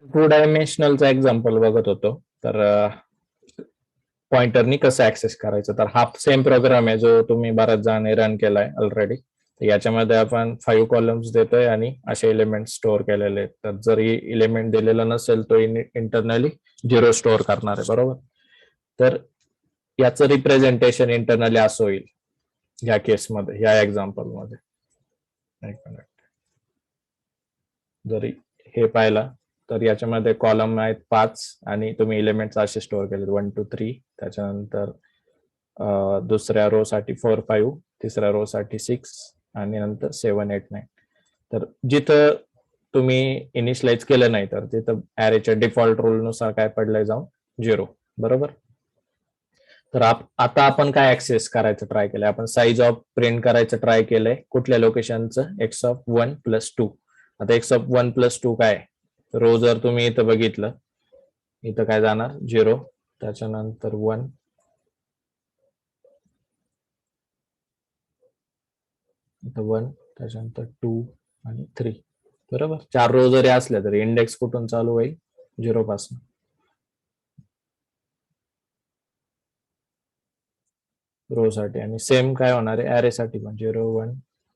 To डायमेन्शनलचा example बघत होतो. तर पॉइंटरनी कसं ऍक्सेस करायचं, तर हा सेम प्रोग्राम आहे जो तुम्ही बऱ्याच जणांनी रन केलाय ऑलरेडी. याच्यामध्ये आपण 5 कॉलम्स देतोय आणि असे एलिमेंट स्टोअर केलेले आहेत. तर जर एलिमेंट दिलेला नसेल तो इंटरनली 0 स्टोअर करणार आहे, बरोबर. तर याचं रिप्रेझेंटेशन इंटरनली असं होईल या केसमध्ये, या एक्झाम्पल मध्ये. एक मिनिट. जरी हे पाहिलं तर याच्यामध्ये कॉलम आहेत 5 आणि तुम्ही एलिमेंट्स असे स्टोअर केले 1 2 3. त्याच्यानंतर दुसऱ्या रो साठी 4 5, तिसऱ्या रो साठी 6 आणि नंतर 7 8 9. तर जिथं तुम्ही इनिशियलाइज केलं नाही तर तिथं ॲरेच्या डिफॉल्ट रूलनुसार काय पडलंय जाऊन 0, बरोबर. तर आता आपण काय ऍक्सेस करायचं ट्राय केलंय, आपण साईज ऑफ प्रिंट करायचं ट्राय केलंय कुठल्या लोकेशनचं, एक्स ऑफ 1 + 2. आता एक्स ऑफ 1 + 2 काय, रो जर तुम्ही इथं बघितलं, इथं काय जाणार 0, त्याच्यानंतर 1, इथं 1, त्याच्यानंतर 2 आणि 3, बरोबर. 4 रो जरी असल्या तरी इंडेक्स कुठून चालू होईल, 0 पासून. रो साठी. आणि सेम काय होणार आहे ॲरे साठी पण 0 1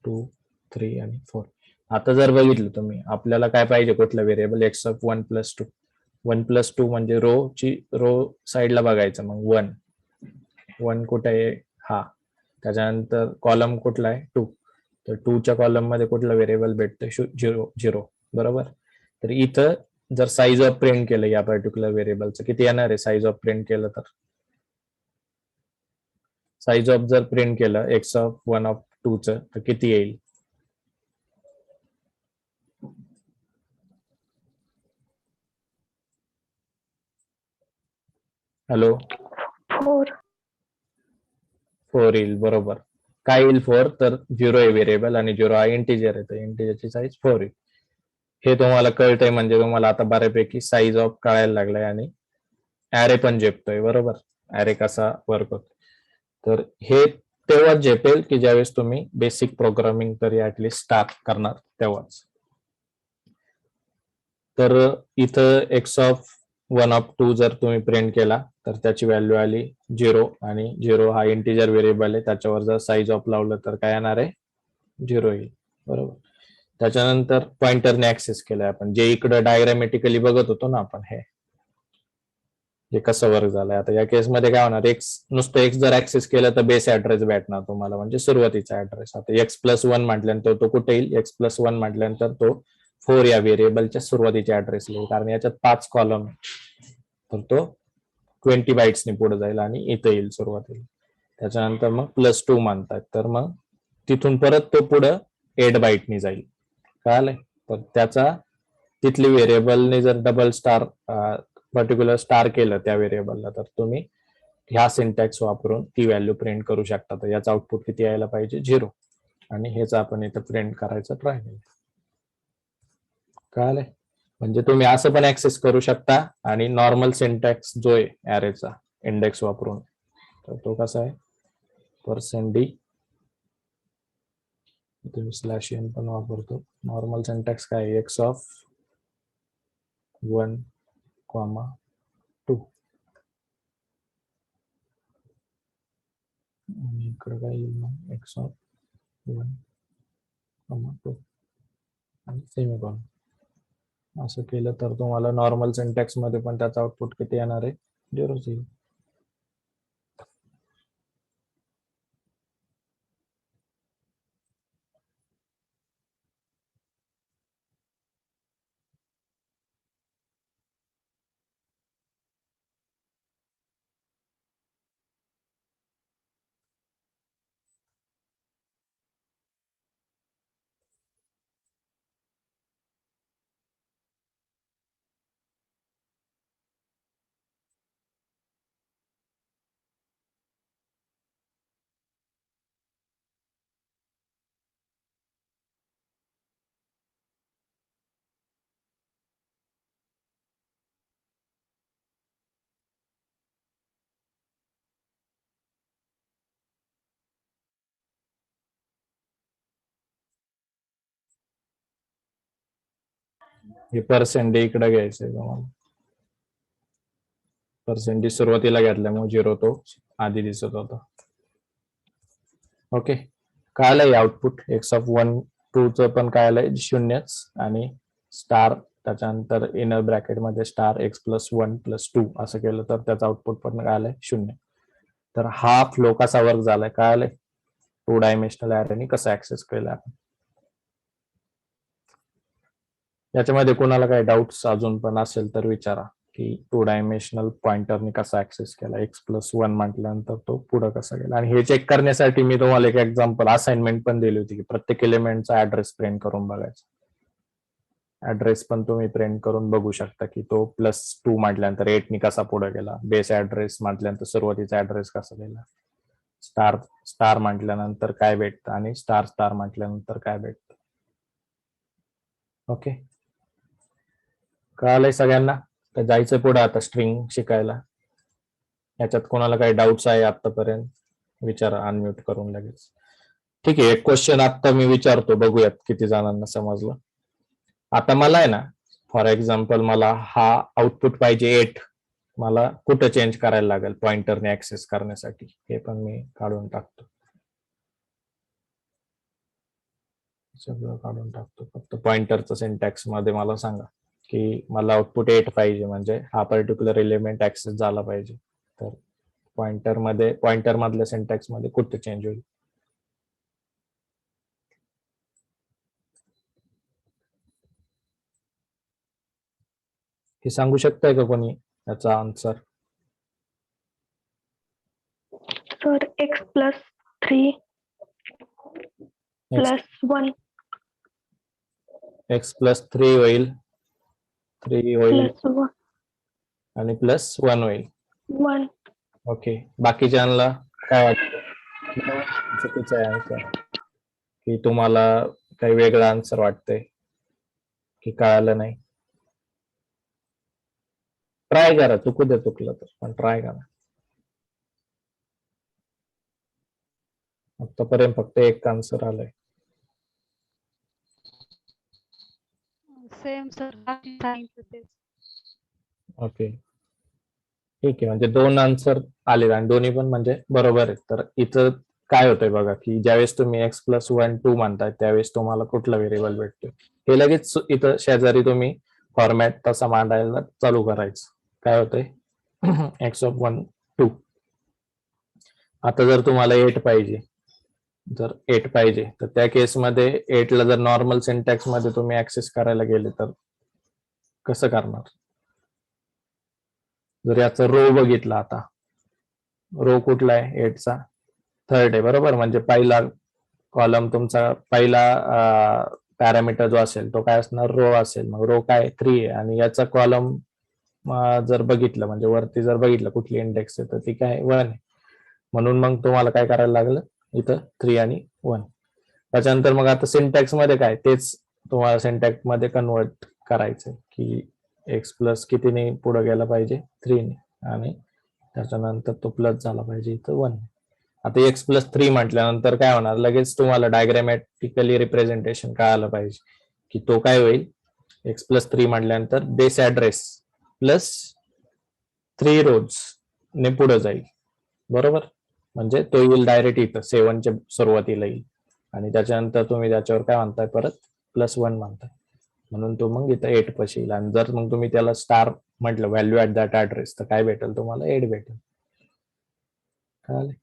2 3 आणि 4. आता जर बघितलं तुम्ही, आपल्याला काय पाहिजे, कुठलं व्हेरिएबल, एक्स ऑफ 1 + 2. 1 + 2 म्हणजे रो साईडला बघायचं, मग 1 कुठे आहे, हा. त्याच्यानंतर कॉलम कुठला आहे, 2. तर 2च्या कॉलम मध्ये कुठलं व्हेरिएबल भेटतं, 0, बरोबर. तर इथं जर साईज ऑफ प्रिंट केलं या पर्टिक्युलर व्हेरिएबलचं, किती येणार आहे साईज ऑफ प्रिंट केलं तर, साईज ऑफ जर प्रिंट केलं एक्स ऑफ 1 ऑफ 2 चं, तर किती येईल. हॅलो. 4 येईल, बरोबर. काय येईल 4, तर 0 आहे व्हेरिएबल आणि 0 हा इंटिजर आहे, तर इंटिजरची साईज 4 येईल. हे तुम्हाला कळतंय म्हणजे तुम्हाला आता बऱ्यापैकी साईज ऑफ कळायला लागलाय आणि ॲरे पण झेपतोय, बरोबर. ॲरे कसा वर्क होतो, तर हे तेव्हाच झेपेल की ज्यावेळेस तुम्ही बेसिक प्रोग्रामिंग तरी ऍटलिस्ट स्टार्ट करणार तेव्हाच. तर इथं एक्स ऑफ 1 ऑफ 2 जर तुम्ही प्रिंट केला तर त्याची व्हॅल्यू आली 0 आणि 0 हा इंटिजर व्हेरिएबल आहे, त्याच्यावर जर साईज ऑफ लावलं तर काय येणार आहे, 0 येईल, बरोबर. त्याच्यानंतर पॉइंटरने ऍक्सेस केलंय आपण, जे इकडं डायग्रामॅटिकली बघत होतो ना आपण, हे कसं वर्क झालंय. आता या केसमध्ये काय होणार, नुसतं एक्स जर ऍक्सेस केलं तर बेस ऍड्रेस भेटणार तुम्हाला, म्हणजे सुरुवातीचा ऍड्रेस. आता x+1 म्हटल्यानंतर तो कुठे येईल, x+1 म्हटल्यानंतर तो 4 या व्हेरिएबलच्या सुरुवातीच्या ऍड्रेस येईल, कारण याच्यात 5 कॉलम, तर तो 20 बाईट्सनी पुढे जाईल आणि इथं येईल सुरुवातीला. त्याच्यानंतर मग +2 मानतात, तर मग तिथून परत तो पुढं 8 बाईटनी जाईल, कळालंय. तर त्याचा तिथली व्हेरिएबलने जर डबल स्टार पर्टिक्युलर स्टार केलं त्या व्हेरिएबलला, तर तुम्ही ह्या सिंटॅक्स वापरून ती व्हॅल्यू प्रिंट करू शकता. तर याचा आउटपुट किती यायला पाहिजे, 0. आणि हेच आपण इथं प्रिंट करायचं ट्राय केलं, कळालंय. म्हणजे तुम्ही असं पण ऍक्सेस करू शकता आणि नॉर्मल सिंटॅक्स जो आहे ॲरेचा इंडेक्स वापरून, तर तो कसा आहे, %d, तुम्ही /n पण वापरतो. नॉर्मल सिंटॅक्स काय, एक्स ऑफ 1, 2. आणि इकडे काय येईल मग, एक्स ऑफ 1, 2 आणि सेमीकोलन. असं केलं तर तुम्हाला नॉर्मल सिंटॅक्स मध्ये पण त्याचा आउटपुट किती येणार आहे, 0 येईल. हे पर्सेंट इकडे घ्यायचंय तुम्हाला. पर्सेंटेज सुरुवातीला घेतल्यामुळे 0 तो आधी दिसत होता. ओके, काय आलंय आउटपुट एक्स ऑफ 1 2 च पण काय आलंय 0च आणि स्टार त्याच्यानंतर इनर ब्रॅकेट मध्ये स्टार एक्स प्लस 1 प्लस 2 असं केलं तर त्याचं आउटपुट पण काय आलंय 0. तर हा फ्लो कसा वर्क झालाय काय आलंय 2 डायमेन्शनल ॲरेने कसा ऍक्सेस केला आपण. याच्यामध्ये कोणाला काही डाऊट्स अजून पण असेल तर विचारा की 2 डायमेन्शनल पॉइंटरने कसा ऍक्सेस केला एक्स प्लस 1 म्हटल्यानंतर तो पुढे कसा गेला. आणि हे चेक करण्यासाठी मी तुम्हाला एक एक्झाम्पल असाइनमेंट पण दिली होती की प्रत्येक एलिमेंटचा ऍड्रेस प्रिंट करून बघायचा. ऍड्रेस पण तुम्ही प्रिंट करून बघू शकता की तो +2 म्हटल्यानंतर 8 नी कसा पुढे गेला. बेस ऍड्रेस म्हटल्यानंतर सुरुवातीचा ऍड्रेस कसा गेला. स्टार स्टार म्हटल्यानंतर काय भेटतं आणि स्टार स्टार म्हटल्यानंतर काय भेटतं. ओके, कळालंय सगळ्यांना. तर जायचं पुढे आता स्ट्रिंग शिकायला. याच्यात कोणाला काही डाऊट्स आहे आतापर्यंत विचारा अनम्यूट करून लगेच. ठीक आहे, एक क्वेश्चन आता मी विचारतो, बघूयात किती जणांना समजलं. आता मला आहे ना फॉर एक्झाम्पल मला हा आउटपुट पाहिजे 8, मला कुठं चेंज करायला लागेल पॉइंटरने ऍक्सेस करण्यासाठी हे पण मी काढून टाकतो. सगळं काढून टाकतो, फक्त पॉइंटरचं सिंटॅक्स मध्ये मला सांगा की मला आउटपुट 8 पाहिजे म्हणजे हा पर्टिक्युलर एलिमेंट ऍक्सेस झाला पाहिजे. तर पॉइंटर मधल्या सिंटॅक्स मध्ये कुठे चेंज होईल. हे सांगू शकताय का कोणी याचा answer. Sir x plus 3 plus 1 x plus 3 होईल 3 होईल प्लस 1 आणि प्लस 1 होईल. 1 ओके, बाकीच्यांना काय वाटतं चुकीचं आहे आन्सर की तुम्हाला काही वेगळं आन्सर वाटतंय की कळालं नाही. ट्राय करा, चुकू दे चुकलं तर पण ट्राय करा. आतापर्यंत फक्त एक आन्सर आलंय. सेम सर ओके, ठीक आहे, म्हणजे 2 आन्सर आले आणि दोन्ही पण म्हणजे बरोबर आहेत. तर इथं काय होतंय बघा की ज्यावेळेस तुम्ही एक्स प्लस 1 2 म्हणताय त्यावेळेस तुम्हाला कुठला व्हेरिएबल भेटतोय हे लगेच इथं शेजारी तुम्ही फॉर्मॅट तसा मांडायला चालू करायचं. काय होतंय एक्स ऑफ 1 2. आता जर तुम्हाला 8 पाहिजे तर त्या केसमध्ये 8 ला जर नॉर्मल सिंटॅक्स मध्ये तुम्ही ऍक्सेस करायला गेले तर कसं करणार. जर याचा रो बघितला, आता रो कुठला आहे 8 चा 3rd आहे बरोबर. म्हणजे पहिला कॉलम तुमचा पहिला पॅरामीटर जो असेल तो काय असणार रो असेल. मग रो काय 3 आहे आणि याचा कॉलम जर बघितलं म्हणजे वरती जर बघितलं कुठली इंडेक्स आहे तर ती काय 1 आहे. म्हणून मग तुम्हाला काय करायला लागलं इथं 3 आणि 1. त्याच्यानंतर मग आता सिंटॅक्स मध्ये काय तेच तुम्हाला सिंटॅक्स मध्ये कन्वर्ट करायचं की एक्स प्लस कितीने पुढे गेला पाहिजे 3 ने आणि त्याच्यानंतर तो प्लस झाला पाहिजे इथं 1. आता एक्स प्लस 3 म्हटल्यानंतर काय होणार लगेच तुम्हाला डायग्रॅमॅटिकली रिप्रेझेंटेशन कळालं पाहिजे की तो काय होईल एक्स प्लस 3 म्हटल्यानंतर बेस ऍड्रेस प्लस 3 रोज ने पुढे जाईल बरोबर. म्हणजे तो येईल डायरेक्ट इथं 7 च्या सुरुवातीला येईल आणि त्याच्यानंतर तुम्ही त्याच्यावर काय म्हणताय परत +1 म्हणताय म्हणून तो मग इथं 8 पाशी येईल. आणि जर मग तुम्ही त्याला स्टार म्हटलं व्हॅल्यू ऍट दॅट ऍड्रेस तर काय भेटेल तुम्हाला 8 भेटेल. कळाले.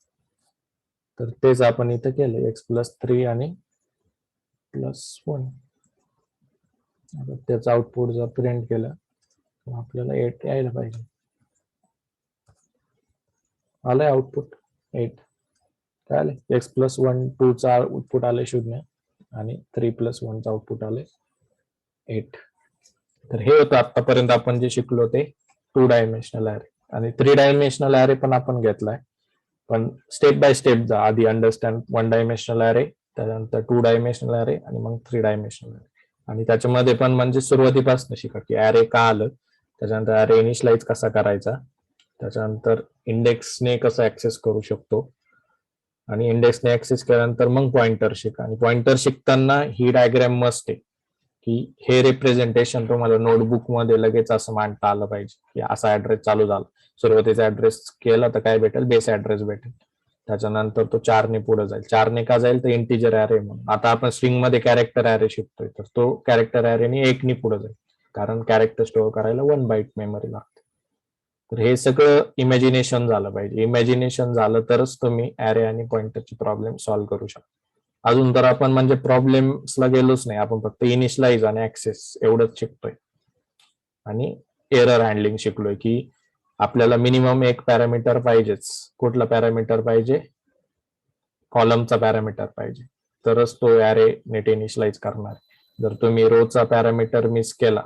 तर तेच आपण इथं केलं एक्स प्लस 3 आणि +1. आता त्याचं आउटपुट जर प्रिंट केलं तर आपल्याला 8 यायला पाहिजे. आलंय आउटपुट 8. काय आले एक्स प्लस 1 2 चा आउटपुट आले 0 आणि 3 + 1 चा आउटपुट आले 8. तर हे होतं आतापर्यंत आपण जे शिकलो ते 2 डायमेन्शनल ॲरे. आणि 3 डायमेन्शनल ॲरे पण आपण घेतलाय पण स्टेप बाय स्टेप जा. आधी अंडरस्टँड 1 डायमेन्शनल ॲरे, त्यानंतर 2 डायमेन्शनल ॲरे आणि मग 3 डायमेन्शनल ॲरे. आणि त्याच्यामध्ये पण म्हणजे सुरुवातीपासून शिका की ॲरे का आलं, त्याच्यानंतर ॲरे इनिशियलाइज कसा करायचा, त्याच्यानंतर इंडेक्सने कसं ऍक्सेस करू शकतो आणि इंडेक्सने ऍक्सेस केल्यानंतर मग पॉइंटर शिका. आणि पॉइंटर शिकताना ही डायग्रॅम मस्ट आहे की हे रिप्रेझेंटेशन तुम्हाला नोटबुक मध्ये लगेच असं मांडता आलं पाहिजे की असा ऍड्रेस चालू झाला. सुरुवातीचा ऍड्रेस केला तर काय भेटेल, बेस ऍड्रेस भेटेल. त्याच्यानंतर तो 4 ने पुढे जाईल. 4 ने का जाईल तर इंटिजर ऍरे म्हणून. आता आपण स्ट्रिंग मध्ये कॅरेक्टर ऍरे शिकतोय तर तो कॅरेक्टर ऍरेने 1 ने पुढे जाईल, कारण कॅरेक्टर स्टोअर करायला 1 बाईट मेमरी लागते. तर हे सगळं इमॅजिनेशन झालं पाहिजे. इमॅजिनेशन झालं तरच तुम्ही ऍरे आणि पॉइंटरची प्रॉब्लेम सॉल्व्ह करू शकता. अजून तर आपण म्हणजे प्रॉब्लेम्सला गेलोच नाही, आपण फक्त इनिशियलाइज आणि ऍक्सेस एवढंच शिकतोय आणि एरर हँडलिंग शिकलोय की आपल्याला मिनिमम एक पॅरामीटर पाहिजेच. कुठला पॅरामीटर पाहिजे? कॉलमचा पॅरामीटर पाहिजे, तरच तो ऍरे नेट इनिशियलाइज करणार. जर तुम्ही रोचा पॅरामीटर मिस केला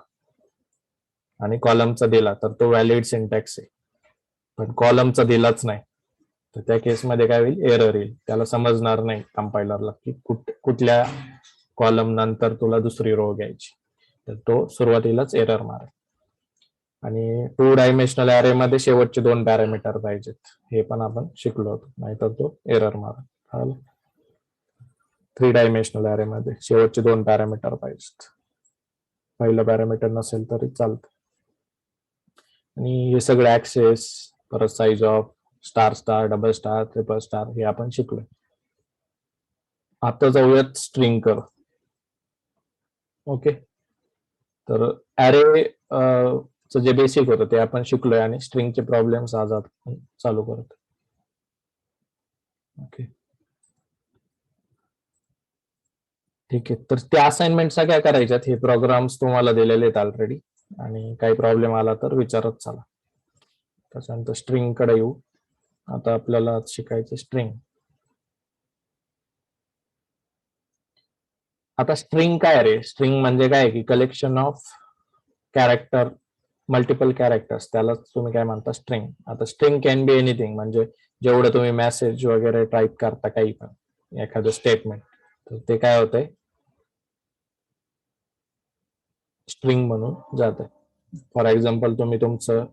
आणि कॉलमचा दिला तर तो व्हॅलिड सिंटॅक्स आहे, पण कॉलमचा दिलाच नाही तर त्या केसमध्ये काय होईल, एरर येईल. त्याला समजणार नाही कंपायलरला की कुठल्या कॉलम नंतर तुला दुसरी रो घ्यायची, तर तो सुरुवातीलाच एरर मारेल. आणि 2 डायमेन्शनल ऍरे मध्ये शेवटचे 2 पॅरामीटर पाहिजेत, हे पण आपण शिकलो होतो, नाहीतर तो एरर मारेल. 3 डायमेन्शनल ऍरे मध्ये शेवटचे 2 पॅरामीटर पाहिजेत, पहिलं पॅरामीटर नसेल तरी चालतं. आणि हे सगळे ऍक्सेस, परत size of, star star, double star, triple star हे आपण शिकलोय. आता जाऊयात स्ट्रिंग कर. ओके, तर ऍरे जे बेसिक होतं ते आपण शिकलोय आणि स्ट्रिंगचे प्रॉब्लेम्स आज आपण चालू करतो. ओके, ठीक आहे. तर त्या असाइनमेंटचा काय करायच्यात, हे प्रोग्राम्स तुम्हाला दिलेले आहेत ऑलरेडी, आणि काही प्रॉब्लेम आला तर विचारत चला. त्याच्यानंतर स्ट्रिंग कडे येऊ. आता आपल्याला शिकायचं स्ट्रिंग. आता स्ट्रिंग काय रे? स्ट्रिंग म्हणजे काय की collection of character, multiple characters, त्यालाच तुम्ही काय म्हणता, स्ट्रिंग. आता स्ट्रिंग कॅन बी एनिथिंग, म्हणजे जेवढं तुम्ही मेसेज वगैरे टाईप करता, काही पण एखादं स्टेटमेंट, तर ते काय होतंय, स्ट्रिंग म्हणून जात आहे. फॉर एक्झाम्पल तुम्ही तुमचं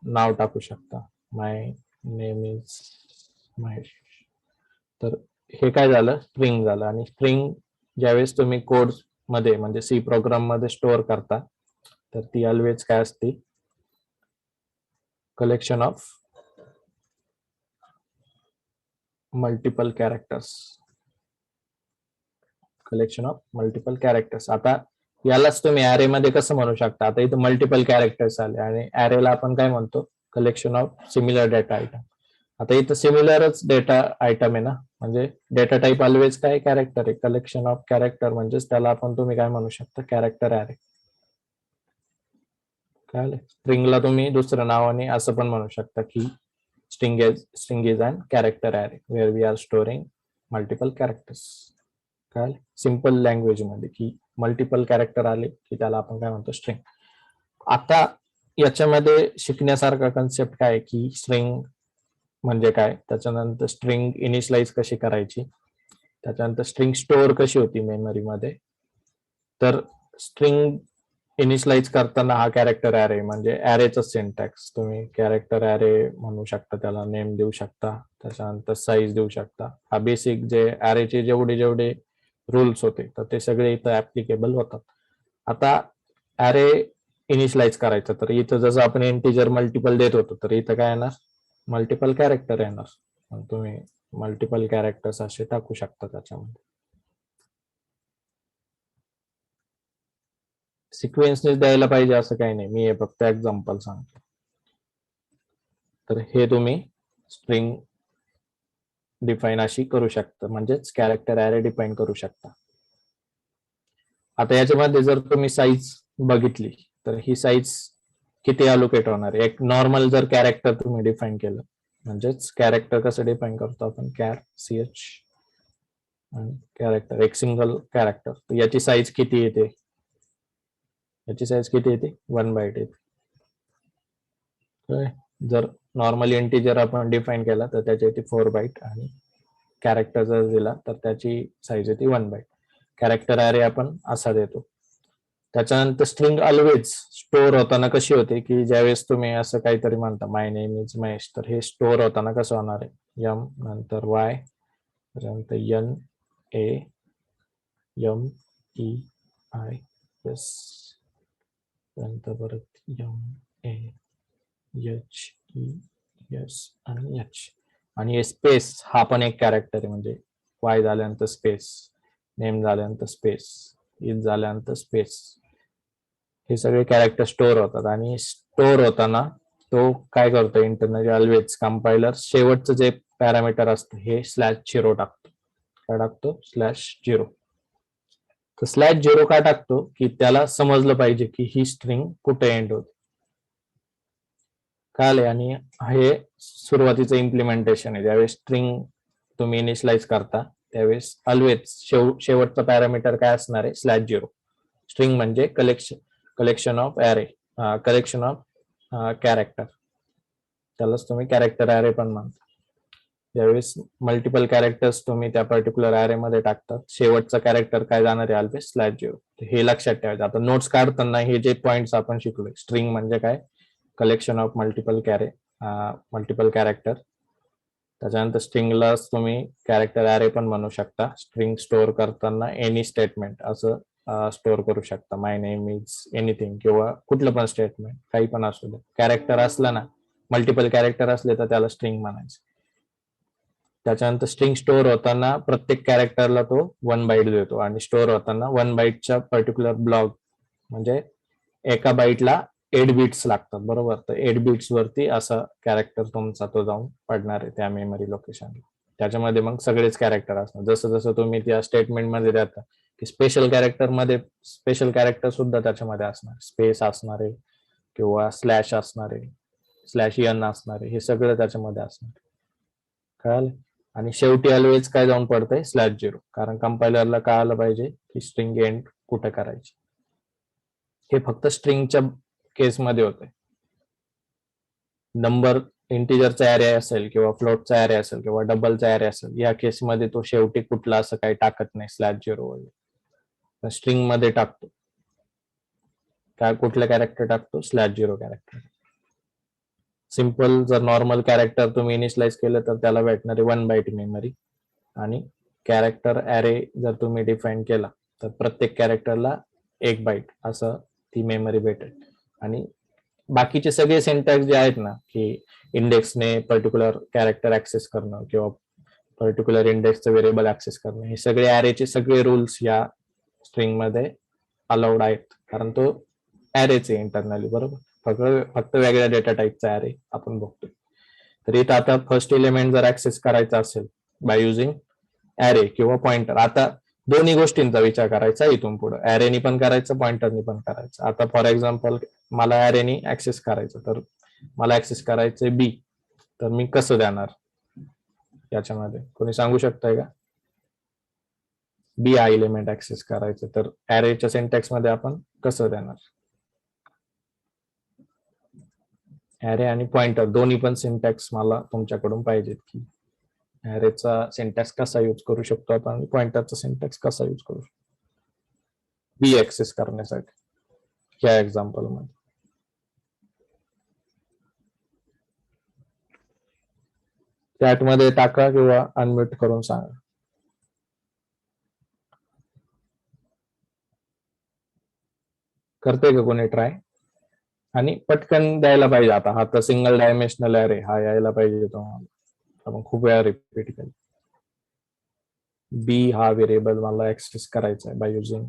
नाव टाकू शकता, माय नेम इज महेश, तर हे काय झालं, स्ट्रिंग झालं. आणि स्ट्रिंग ज्यावेळेस तुम्ही कोड मध्ये म्हणजे सी प्रोग्राम मध्ये स्टोअर करता, तर ती ऑलवेज काय असते, collection of multiple characters. Collection of multiple characters. आता यालाच तुम्ही ऍरे मध्ये कसं म्हणू शकता, आता इथं मल्टिपल कॅरेक्टर्स आले आणि ऍरेला आपण काय म्हणतो, collection of similar data item. आता इथं सिमिलरच डेटा आयटम आहे ना, म्हणजे डेटा टाईप ऑलवेज काय, कॅरेक्टर आहे. कलेक्शन ऑफ कॅरेक्टर म्हणजेच त्याला आपण तुम्ही काय म्हणू शकता, कॅरेक्टर ऍरे. कळलं? स्ट्रिंगला तुम्ही दुसऱ्या नावाने असं पण म्हणू शकता की string is an character array where we are storing multiple characters. कळलं? सिंपल लँग्वेज मध्ये की मल्टिपल कॅरेक्टर आले की त्याला आपण काय म्हणतो, स्ट्रिंग. आता याच्यामध्ये शिकण्यासारखा कन्सेप्ट काय की स्ट्रिंग म्हणजे काय, त्याच्यानंतर स्ट्रिंग इनिशियलाइज कशी करायची, त्याच्यानंतर स्ट्रिंग स्टोअर कशी होती मेमरीमध्ये. तर स्ट्रिंग इनिशियलाइज करताना हा कॅरेक्टर ऍरे म्हणजे ऍरेचा सिंटॅक्स, तुम्ही कॅरेक्टर ऍरे म्हणू शकता, त्याला नेम देऊ शकता, त्याच्यानंतर साईज देऊ शकता. हा बेसिक जे ऍरेचे जेवढे रूल्स होते तर ते सगळे इथं ऍप्लिकेबल होतात. आता ऍरे इनिशियलाइज करायचं, तर इथं जसं आपण इंटिजर मल्टिपल देत होतो, तर इथं काय येणार, मल्टिपल कॅरेक्टर येणार. तुम्ही मल्टिपल कॅरेक्टर्स असे टाकू शकता त्याच्यामध्ये. सिक्वेन्सनेच द्यायला पाहिजे असं काही नाही, मी हे फक्त एक्झाम्पल सांगतो. तर हे तुम्ही स्ट्रिंग डिफाईन अशी करू शकता, म्हणजेच कॅरेक्टर ऍरे डिफाईन करू शकता. आता याच्यामध्ये जर तुम्ही साईज बघितली तर ही साईज किती अलोकेट होणार आहे. एक नॉर्मल जर कॅरेक्टर तुम्ही डिफाईन केलं, म्हणजेच कॅरेक्टर कसं डिफाईन करतो आपण, कॅर CH आणि कॅरेक्टर, एक सिंगल कॅरेक्टर, तर याची साईज किती येते, याची साईज किती येते, 1 बाईट येते. जर नॉर्मल इंटिजर आपण डिफाईन केला तर त्याची येते 4 बाईट, आणि कॅरेक्टर जर दिला तर त्याची साईज येते 1 बाईट. कॅरेक्टर ऍरे आपण असा देतो. त्याच्यानंतर स्ट्रिंग ऑलवेज स्टोअर होताना कशी होते की ज्यावेळेस तुम्ही असं काहीतरी म्हणता, माय नेम इज महेश, तर हे स्टोअर होताना कसं होणार आहे, M नंतर Y त्याच्यानंतर NAMEI. प्लस नंतर परत एच आणि एच आणि स्पेस हा पण एक कॅरेक्टर आहे, म्हणजे वाय झाल्यानंतर स्पेस, नेम झाल्यानंतर स्पेस, इज झाल्यानंतर स्पेस, हे सगळे कॅरेक्टर स्टोअर होतात. आणि स्टोअर होताना तो काय करतो इंटरनली ऑलवेज कंपायलर शेवटचं जे पॅरामीटर असतं हे /0 टाकतो. काय टाकतो? /0. तर /0 का टाकतो? की त्याला समजलं पाहिजे की ही स्ट्रिंग कुठे एंड होते. कळाले? आणि हे सुरुवातीचं इम्प्लिमेंटेशन आहे. ज्यावेळेस स्ट्रिंग तुम्ही इनिशियलाइज करता त्यावेळेस ऑलवेज शेवटचं पॅरामीटर काय असणार आहे? /0. स्ट्रिंग म्हणजे collection of array, collection of character, त्यालाच तुम्ही कॅरेक्टर ॲरे पण म्हणता. ज्यावेळेस मल्टिपल कॅरेक्टर्स तुम्ही त्या पर्टिक्युलर ॲरे मध्ये टाकतात, शेवटचा कॅरेक्टर काय जाणार आहे? ऑलवेज /0. हे लक्षात ठेवायचं. आता नोट्स काढताना हे जे पॉइंट्स आपण शिकलोय, स्ट्रिंग म्हणजे काय? Collection of multiple character. त्याच्यानंतर स्ट्रिंगला तुम्ही कॅरेक्टर ॲरे पण म्हणू शकता. स्ट्रिंग स्टोअर करताना एनी स्टेटमेंट असं स्टोअर करू शकता, माय नेम इज एनिथिंग किंवा कुठलं पण स्टेटमेंट काही पण असू दे. कॅरेक्टर असला ना, मल्टिपल कॅरेक्टर असले तर त्याला स्ट्रिंग म्हणायचं. त्याच्यानंतर स्ट्रिंग स्टोअर होताना प्रत्येक कॅरेक्टरला तो 1 बाईट देतो आणि स्टोअर होताना 1 बाईटच्या पर्टिक्युलर ब्लॉक, म्हणजे एका बाईटला 8 बिट्स लागतात, बरोबर. तर 8 बिट्स वरती असा कॅरेक्टर तुमचा तो जाऊन पडणार आहे त्या मेमरी लोकेशनला. त्याच्यामध्ये मग सगळेच कॅरेक्टर असणार. जसं जसं तुम्ही त्या स्टेटमेंट मध्ये देता की स्पेशल कॅरेक्टर सुद्धा त्याच्यामध्ये असणार, स्पेस असणार आहे किंवा स्लॅश असणार आहे, /n असणार आहे, हे सगळं त्याच्यामध्ये असणार. कळालं? आणि शेवटी ऑलवेज काय जाऊन पडतंय? /0, कारण कंपायलरला कळालं पाहिजे की स्ट्रिंग एंड कुठे करायची. हे फक्त स्ट्रिंगच्या केसमध्ये होते. नंबर इंटिजरचा ॲरे असेल किंवा फ्लोटचा ॲरे असेल किंवा डबलचा ॲरे असेल, या केसमध्ये तो शेवटी कुठला असं काही टाकत नाही /0 वगैरे. स्ट्रिंग मध्ये टाकतो काय? कुठलं कॅरेक्टर टाकतो? /0 कॅरेक्टर. सिंपल जर नॉर्मल कॅरेक्टर तुम्ही इनिशियलाइज केलं तर त्याला भेटणारे 1 बाईट मेमरी, आणि कॅरेक्टर ॲरे जर तुम्ही डिफाईन केला तर प्रत्येक कॅरेक्टरला 1 बाईट असं ती मेमरी भेटेल. आणि बाकीचे सगळे सिंटॅक्स जे आहेत ना, की इंडेक्सने पर्टिक्युलर कॅरेक्टर ऍक्सेस करणं किंवा पर्टिक्युलर इंडेक्सचं व्हेरिएबल ऍक्सेस करणं, हे सगळे ॲरेचे सगळे रूल्स या स्ट्रिंग मध्ये अलाउड आहेत, कारण तो ॲरेच आहे इंटरनली, बरोबर. फक्त वेगळ्या डेटा टाईपचा ॲरे आपण बघतो. तर इथं आता फर्स्ट एलिमेंट जर ऍक्सेस करायचा असेल बाय युझिंग ॲरे किंवा पॉइंटर, आता दोन्ही गोष्टींचा विचार करायचा इथून पुढे, ॲरेनी पण करायचं, पॉइंटरनी पण करायचं. आता फॉर एक्झाम्पल मला ॲरेनी ऍक्सेस करायचं, तर मला ऍक्सेस करायचंय बी, तर मी कसं देणार याच्यामध्ये? कोणी सांगू शकताय का? बी हा एलिमेंट ऍक्सेस करायचं तर ॲरेच्या सिंटॅक्स मध्ये आपण कसं देणार? ॲरे आणि पॉइंटर दोन्ही पण सिंटॅक्स मला तुमच्याकडून पाहिजेत, की ॲरेचा सिंटॅक्स कसा यूज करू शकतो आपण आणि पॉइंटरचा सिंटॅक्स कसा यूज करू शकतो बी ऍक्सेस करण्यासाठी या एक्झाम्पल मध्ये. चॅट मध्ये टाका किंवा अनम्यूट करून सांगा. करते का कोणी ट्राय? आणि पटकन द्यायला पाहिजे. आता हा तर सिंगल डायमेन्शनल ॲरे, हा यायला पाहिजे तुम्हाला. आपण खूप वेळा रिपीट केलं. बी हा व्हेरिएबल मला ऍक्सेस करायचा आहे by using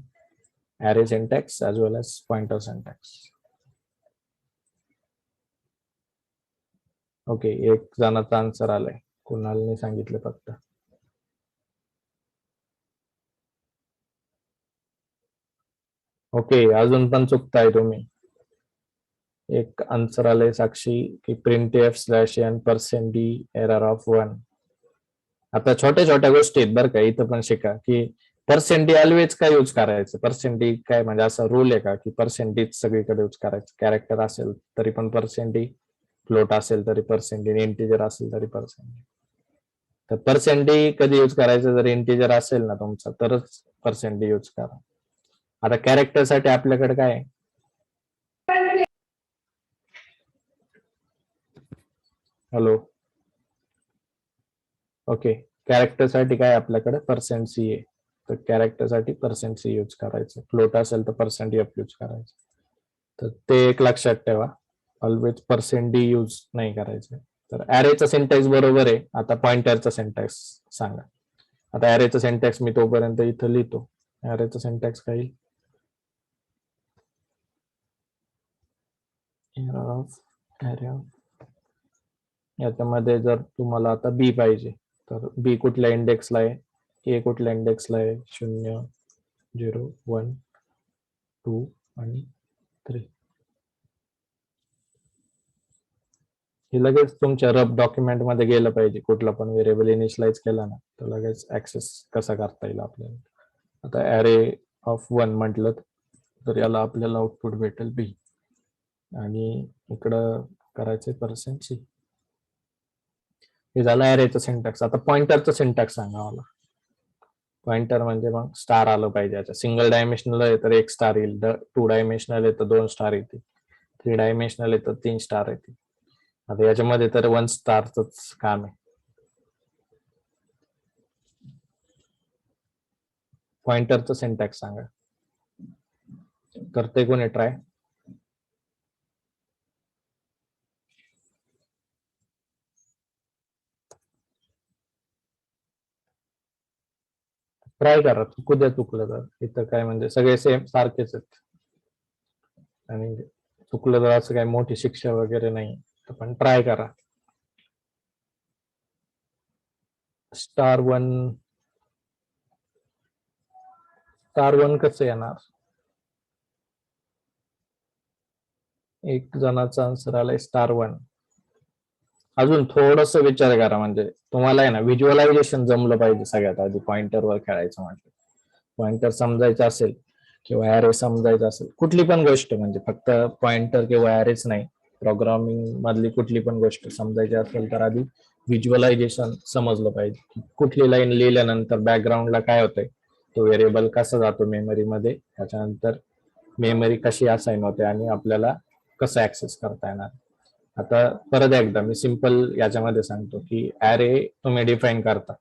array syntax as well as pointer syntax. Okay, एक जणाचा आन्सर आलाय, कुणालने सांगितलं फक्त. ओके, अजून पण चुकताय तुम्ही. एक आन्सर आलंय साक्षी की printf/n%d एरर ऑफ 1. आता छोट्या छोट्या गोष्टी आहेत बरं का, इथं पण शिका की % ऑलवेज काय यूज करायचं. % काय म्हणजे असा रूल आहे का की % सगळीकडे यूज करायचं? कॅरेक्टर असेल तरी पण %, फ्लोट असेल तरी %, इंटिजर असेल तरी %. तर % कधी यूज करायचं? जर इंटिजर असेल ना तुमचा तरच % यूज करा. आता कॅरेक्टर साठी आपल्याकडे काय आहे? हॅलो, ओके, कॅरेक्टर साठी काय आपल्याकडे %c आहे. तर कॅरेक्टरसाठी %c यूज करायचं, फ्लोट असेल तर %f यूज करायचं. तर ते एक लक्षात ठेवा, ऑलवेज %d यूज नाही करायचं. तर ॲरेचा सिंटॅक्स बरोबर आहे. आता पॉइंटरचा सिंटॅक्स सांगा. आता ॲरेचा सिंटॅक्स मी तोपर्यंत इथं लिहितो. ॲरेचा सिंटॅक्स काय याच्यामध्ये जर तुम्हाला आता बी पाहिजे तर बी कुठल्या इंडेक्सला आहे, ए कुठल्या इंडेक्सला आहे, 0 0 1 2 आणि 3. हे लगेच तुमच्या रफ डॉक्युमेंट मध्ये गेलं पाहिजे. कुठला पण व्हेरिएबल इनिशियलाइज केला ना तर लगेच ऍक्सेस कसा करता येईल आपल्याला. आता ॲरे ऑफ 1 म्हटलं तर याला आपल्याला आउटपुट भेटेल बी आणि इकडं करायचे %c. हे झालं ॲरेचं सिंटॅक्स. आता पॉइंटरचं सिंटॅक्स सांगा मला. पॉइंटर म्हणजे मग स्टार आलं पाहिजे. याच्या सिंगल डायमेन्शनल आहे तर 1 स्टार येईल, 2 डायमेन्शनल आहे तर 2 स्टार येतील, 3 डायमेन्शनल आहे तर 3 स्टार येतील. आता याच्यामध्ये तर 1 स्टारच काम आहे. पॉइंटरचं सिंटॅक्स सांगा. करते कोणी ट्राय? ट्राय करा. चुकलं तर इथं काय म्हणजे सगळे सेम सारखेच आहेत आणि चुकलं तर असं काही मोठी शिक्षा वगैरे नाही, पण ट्राय करा. -1 कसं येणार? एक जणाचा आन्सर आलाय -1. अजून थोडस विचार करा, म्हणजे तुम्हाला आहे ना व्हिज्युअलायझेशन जमलं पाहिजे सगळ्यात आधी. पॉइंटरवर खेळायचं म्हटलं, पॉइंटर समजायचं असेल किंवा ॲरे समजायचं असेल, कुठली पण गोष्ट, म्हणजे फक्त पॉइंटर किंवा ॲरेच नाही, प्रोग्रामिंग मधली कुठली पण गोष्ट समजायची असेल तर आधी व्हिज्युअलायझेशन समजलं पाहिजे. कुठली लाईन लिहिल्यानंतर बॅकग्राऊंडला काय होतंय, तो व्हेरिएबल कसा जातो मेमरीमध्ये, त्याच्यानंतर मेमरी कशी असाइन होते आणि आपल्याला कसं ऍक्सेस करता येणार. आता परत एकदा मी सिंपल याच्यामध्ये सांगतो की ॲरे तुम्ही डिफाईन करता,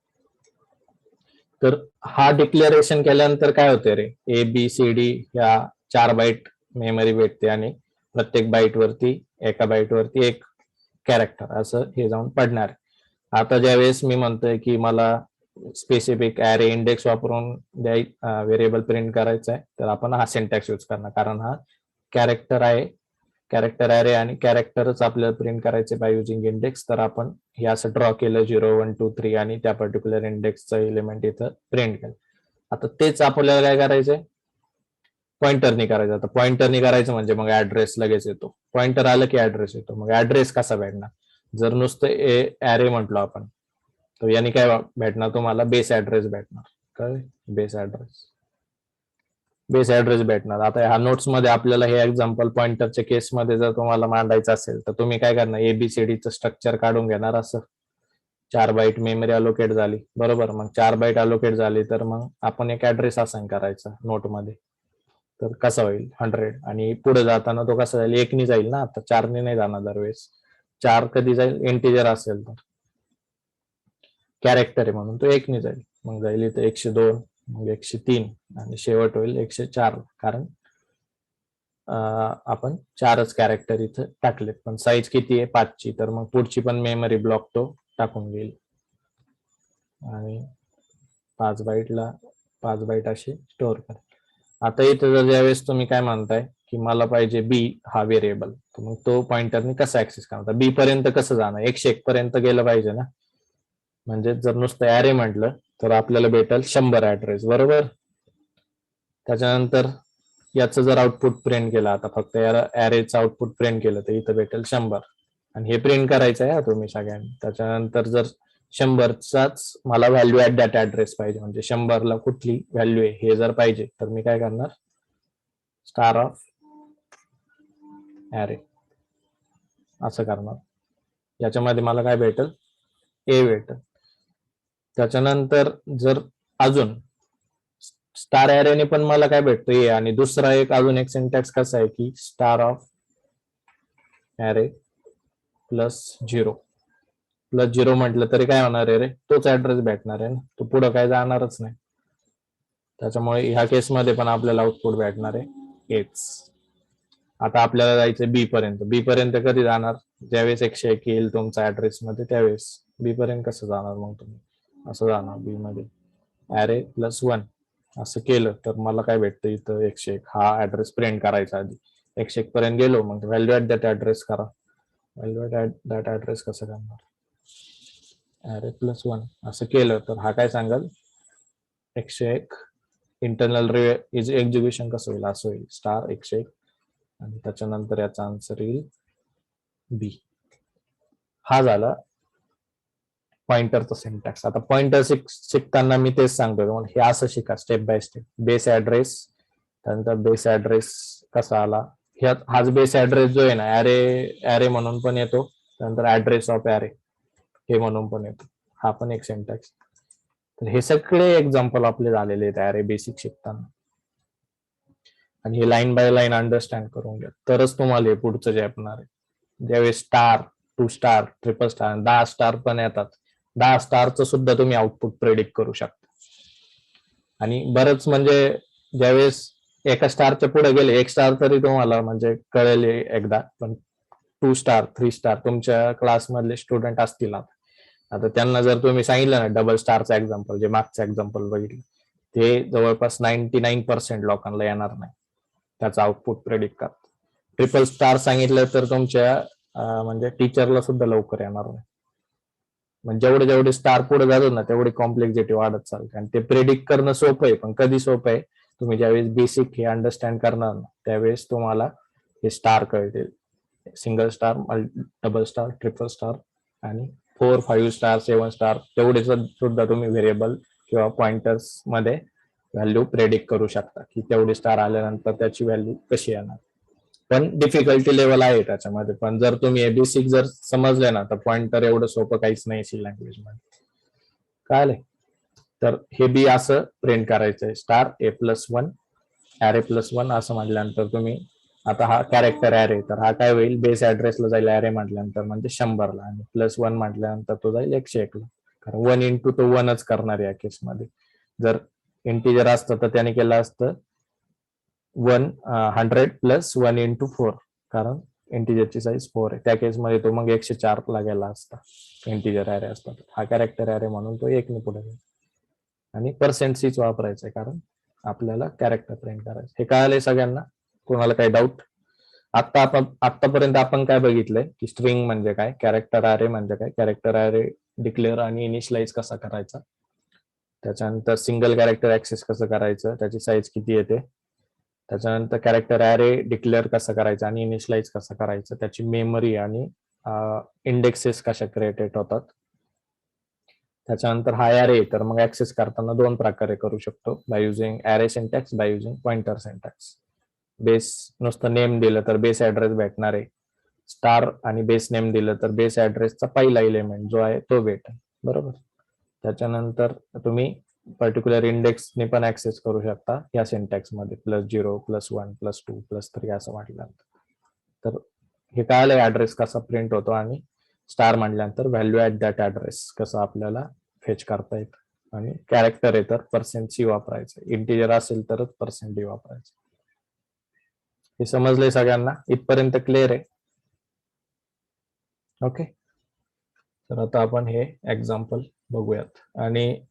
तर हा डिक्लेरेशन केल्यानंतर काय होते रे, ABCD या 4 बाईट मेमरी भेटते आणि प्रत्येक बाईट वरती, एका बाईट वरती एक कॅरेक्टर असं हे जाऊन पडणार. आता ज्यावेळेस मी म्हणतोय की मला स्पेसिफिक ॲरे इंडेक्स वापरून व्हेरिएबल प्रिंट करायचा आहे, तर आपण हा सिंटॅक्स यूज करणार, कारण हा कॅरेक्टर आहे, कॅरेक्टर ॲरे आणि कॅरेक्टरच आपल्याला प्रिंट करायचे बाय युजिंग इंडेक्स. तर आपण हे असं ड्रॉ केलं 0 1 2 3 आणि त्या पर्टिक्युलर इंडेक्सचा एलिमेंट इथं प्रिंट केलं. आता तेच आपल्याला काय करायचंय, पॉइंटरनी करायचं. आता पॉइंटरनी करायचं म्हणजे मग ऍड्रेस लगेच येतो, पॉइंटर आलं की ऍड्रेस येतो. मग ऍड्रेस कसा भेटणार, जर नुसतं ॲरे म्हटलो आपण तर याने काय भेटणार तुम्हाला, बेस ऍड्रेस भेटणार. काय बेस ऍड्रेस भेटणार. आता ह्या नोट्स मध्ये आपल्याला हे एक्झाम्पल पॉइंटरच्या केसमध्ये जर तुम्हाला मांडायचं असेल तर तुम्ही काय करणार, ABCDचं स्ट्रक्चर काढून घेणार. असं 4 बाईट मेमरी अलोकेट झाली, बरोबर. मग 4 बाईट अलोकेट झाली तर मग आपण एक ऍड्रेस असाइन करायचा नोटमध्ये. तर कसा होईल 100, आणि पुढे जाताना तो कसा जाईल, 1 नी जाईल ना, आता 4 ने नाही जाणार दरवेळेस. 4 कधी जाईल, इंटिजर असेल तर, कॅरेक्टर आहे म्हणून तो 1 नी जाईल. मग जाईल इथं 102, मग 103 आणि शेवट होईल 104, कारण आपण 4च कॅरेक्टर इथं टाकलेत. पण साईज किती आहे, 5 ची, तर मग पुढची पण मेमरी ब्लॉक तो टाकून घेईल आणि 5 बाईट अशी स्टोअर करेल. आता इथं जर ज्यावेळेस तुम्ही काय म्हणताय की मला पाहिजे बी हा व्हेरिएबल, तर मग तो पॉइंटरने कसा ऍक्सेस करणार, बी पर्यंत कसं जाणार, 101 पर्यंत गेलं पाहिजे ना. म्हणजे जर नुसतं ॲरे म्हटलं तर आपल्याला भेटेल 100 ऍड्रेस, बरोबर. त्याच्यानंतर याचं जर आउटपुट प्रिंट केलं, आता फक्त ॲरेचं आउटपुट प्रिंट केलं तर इथं भेटेल 100, आणि हे प्रिंट करायचं आहे तुम्ही सगळ्यांनी. त्याच्यानंतर जर 100चाच मला व्हॅल्यू ऍट दॅट ऍड्रेस पाहिजे, म्हणजे 100ला कुठली व्हॅल्यू आहे हे जर पाहिजे, तर मी काय करणार, स्टार ऑफ ॲरे असं करणार. याच्यामध्ये मला काय भेटेल, ए भेटेल. त्याच्यानंतर जर अजून स्टार ॲरेने पण मला काय भेटतं, ए, आणि दुसरा एक अजून एक सिंटॅक्स कसा आहे की स्टार ऑफ ॲरे +0 म्हटलं तरी काय होणार आहे रे, तोच ऍड्रेस भेटणार आहे ना, तो पुढं काय जाणारच नाही. त्याच्यामुळे ह्या केसमध्ये पण आपल्याला आउटपुट भेटणार आहे एच. आता आपल्याला जायचं बी पर्यंत. बी पर्यंत कधी जाणार? ज्यावेळेस 101 येईल तुमचा ऍड्रेस मध्ये त्यावेळेस. बी पर्यंत कसं जाणार मग तुम्ही? असं जाणार बी मध्ये ऍरे +1 असं केलं तर मला काय भेटतं इथं 101 हा ऍड्रेस प्रिंट करायचा आधी. 101 पर्यंत गेलो मग व्हॅल्यू ऍट दॅट ऍड्रेस करा. व्हॅल्यू ऍट दॅट ऍड्रेस कसं करणार? ऍरे +1 असं केलं तर हा काय सांगाल 101 इंटरनल एक्झिक्युशन कसं होईल? असं होईल स्टार 101 आणि त्याच्यानंतर याचा आन्सर येईल बी. हा झाला पॉइंटरचा सिंटॅक्स. आता पॉइंटर शिकताना मी तेच सांगतो हे असं शिका step by step. Base address, त्यानंतर बेस ऍड्रेस कसा आला, हाच बेस ऍड्रेस जो आहे ना ऍरे म्हणून पण येतो, त्यानंतर ऍड्रेस ऑफ ऍरे हे म्हणून पण येतो. हा पण एक सिंटॅक्स. तर हे सगळे एक्झाम्पल आपले झालेले आहेत ऍरे बेसिक शिकताना. आणि हे लाईन बाय लाईन अंडरस्टँड करून घ्या तरच तुम्हाला हे पुढचं जे असणार आहे. ज्यावेळेस star, 2 star, triple star, 10 star पण येतात. 10 स्टारचं सुद्धा तुम्ही आउटपुट प्रेडिक्ट करू शकता. आणि बरंच म्हणजे ज्यावेळेस एका स्टारच्या पुढे गेले 1 स्टार तरी तुम्हाला म्हणजे कळेल एकदा, पण 2 स्टार, 3 स्टार तुमच्या क्लासमधले स्टुडंट असतील आता त्यांना जर तुम्ही सांगितलं ना डबल स्टारचं एक्झाम्पल, जे मागचं एक्झाम्पल बघितलं, ते जवळपास 99% लोकांना येणार नाही त्याचं आउटपुट प्रेडिक्ट करत. ट्रिपल स्टार सांगितलं तर तुमच्या म्हणजे टीचरला सुद्धा लवकर येणार नाही. म्हणजे जेवढे स्टार पुढे जातात ना तेवढी कॉम्प्लेक्सिटी वाढत चालते. आणि ते प्रेडिक्ट करणं सोपं आहे, पण कधी सोपं आहे? तुम्ही ज्यावेळेस बेसिक हे अंडरस्टँड करणार ना त्यावेळेस तुम्हाला हे स्टार कळतील. Single star, double star, triple star आणि 4, 5 स्टार, 7 स्टार तेवढे सुद्धा तुम्ही व्हेरिएबल किंवा पॉइंटर्स मध्ये व्हॅल्यू प्रेडिक्ट करू शकता की तेवढे स्टार आल्यानंतर त्याची व्हॅल्यू कशी येणार. पण डिफिकल्टी लेवल आहे त्याच्यामध्ये. पण जर तुम्ही बेसिक जर समजले ना तर पॉइंटर एवढं सोपं काहीच नाही सी लँग्वेज मध्ये. कळाले? तर हे बी असं प्रिंट करायचंय स्टार A+1 ऍरे +1 असं म्हटल्यानंतर तुम्ही आता हा कॅरेक्टर ऍरे, तर हा काय होईल बेस ऍड्रेसला जाईल ऍरे म्हटल्यानंतर म्हणजे 100 ला, आणि +1 म्हटल्यानंतर तो जाईल 101 ला. कारण 1 इंटू तो 1च करणार या केसमध्ये. जर इंटिजर असतं तर त्याने केलं असतं 100 + 1 इंटू 4, कारण इंटिजरची साईज 4 आहे. त्या केसमध्ये तो मग 104 ला गेला असता इंटिजर ऍरे असता. हा कॅरेक्टर ऍरे म्हणून तो 1 ने पुढे गेला. आणि %च वापरायचं आहे कारण आपल्याला कॅरेक्टर प्रिंट करायचं. हे कळालंय सगळ्यांना? कोणाला काही डाऊट? आतापर्यंत आपण काय बघितलंय की स्ट्रिंग म्हणजे काय, कॅरेक्टर ऍरे म्हणजे काय, कॅरेक्टर ऍरे डिक्लेअर आणि इनिशियलाइज कसा करायचा, त्याच्यानंतर सिंगल कॅरेक्टर ऍक्सेस कसं करायचं, त्याची साईज किती येते, त्याच्यानंतर कॅरेक्टर ऍरे डिक्लेअर कसं करायचं आणि इनिशियलाइज कसं करायचं, त्याची मेमरी आणि इंडेक्सेस कशा क्रिएटेड होतात. त्याच्यानंतर हा ऍरे तर मग ऍक्सेस करताना 2 प्रकारे करू शकतो, by using array syntax, by using pointer syntax. Base नुसतं नेम दिलं तर बेस ऍड्रेस भेटणार आहे. स्टार आणि बेस नेम दिलं तर बेस ऍड्रेसचा पहिला एलिमेंट जो आहे तो भेटेल. बरोबर. त्याच्यानंतर तुम्ही पर्टिक्युलर इंडेक्सने पण ऍक्सेस करू शकता या सिंटॅक्स मध्ये, +0, +1, +2, +3 असं म्हटल्यानंतर. तर हे कळालं ऍड्रेस कसा प्रिंट होतो, आणि स्टार म्हटल्यानंतर व्हॅल्यू ऍट दॅट ऍड्रेस कसं आपल्याला फेच करता येतं. आणि कॅरेक्टर आहे तर %c वापरायचं, इंटिजर असेल तरच %d वापरायचं. हे समजलंय सगळ्यांना? इथपर्यंत क्लिअर आहे? ओके. तर आता आपण हे एक्झाम्पल बघूयात. आणि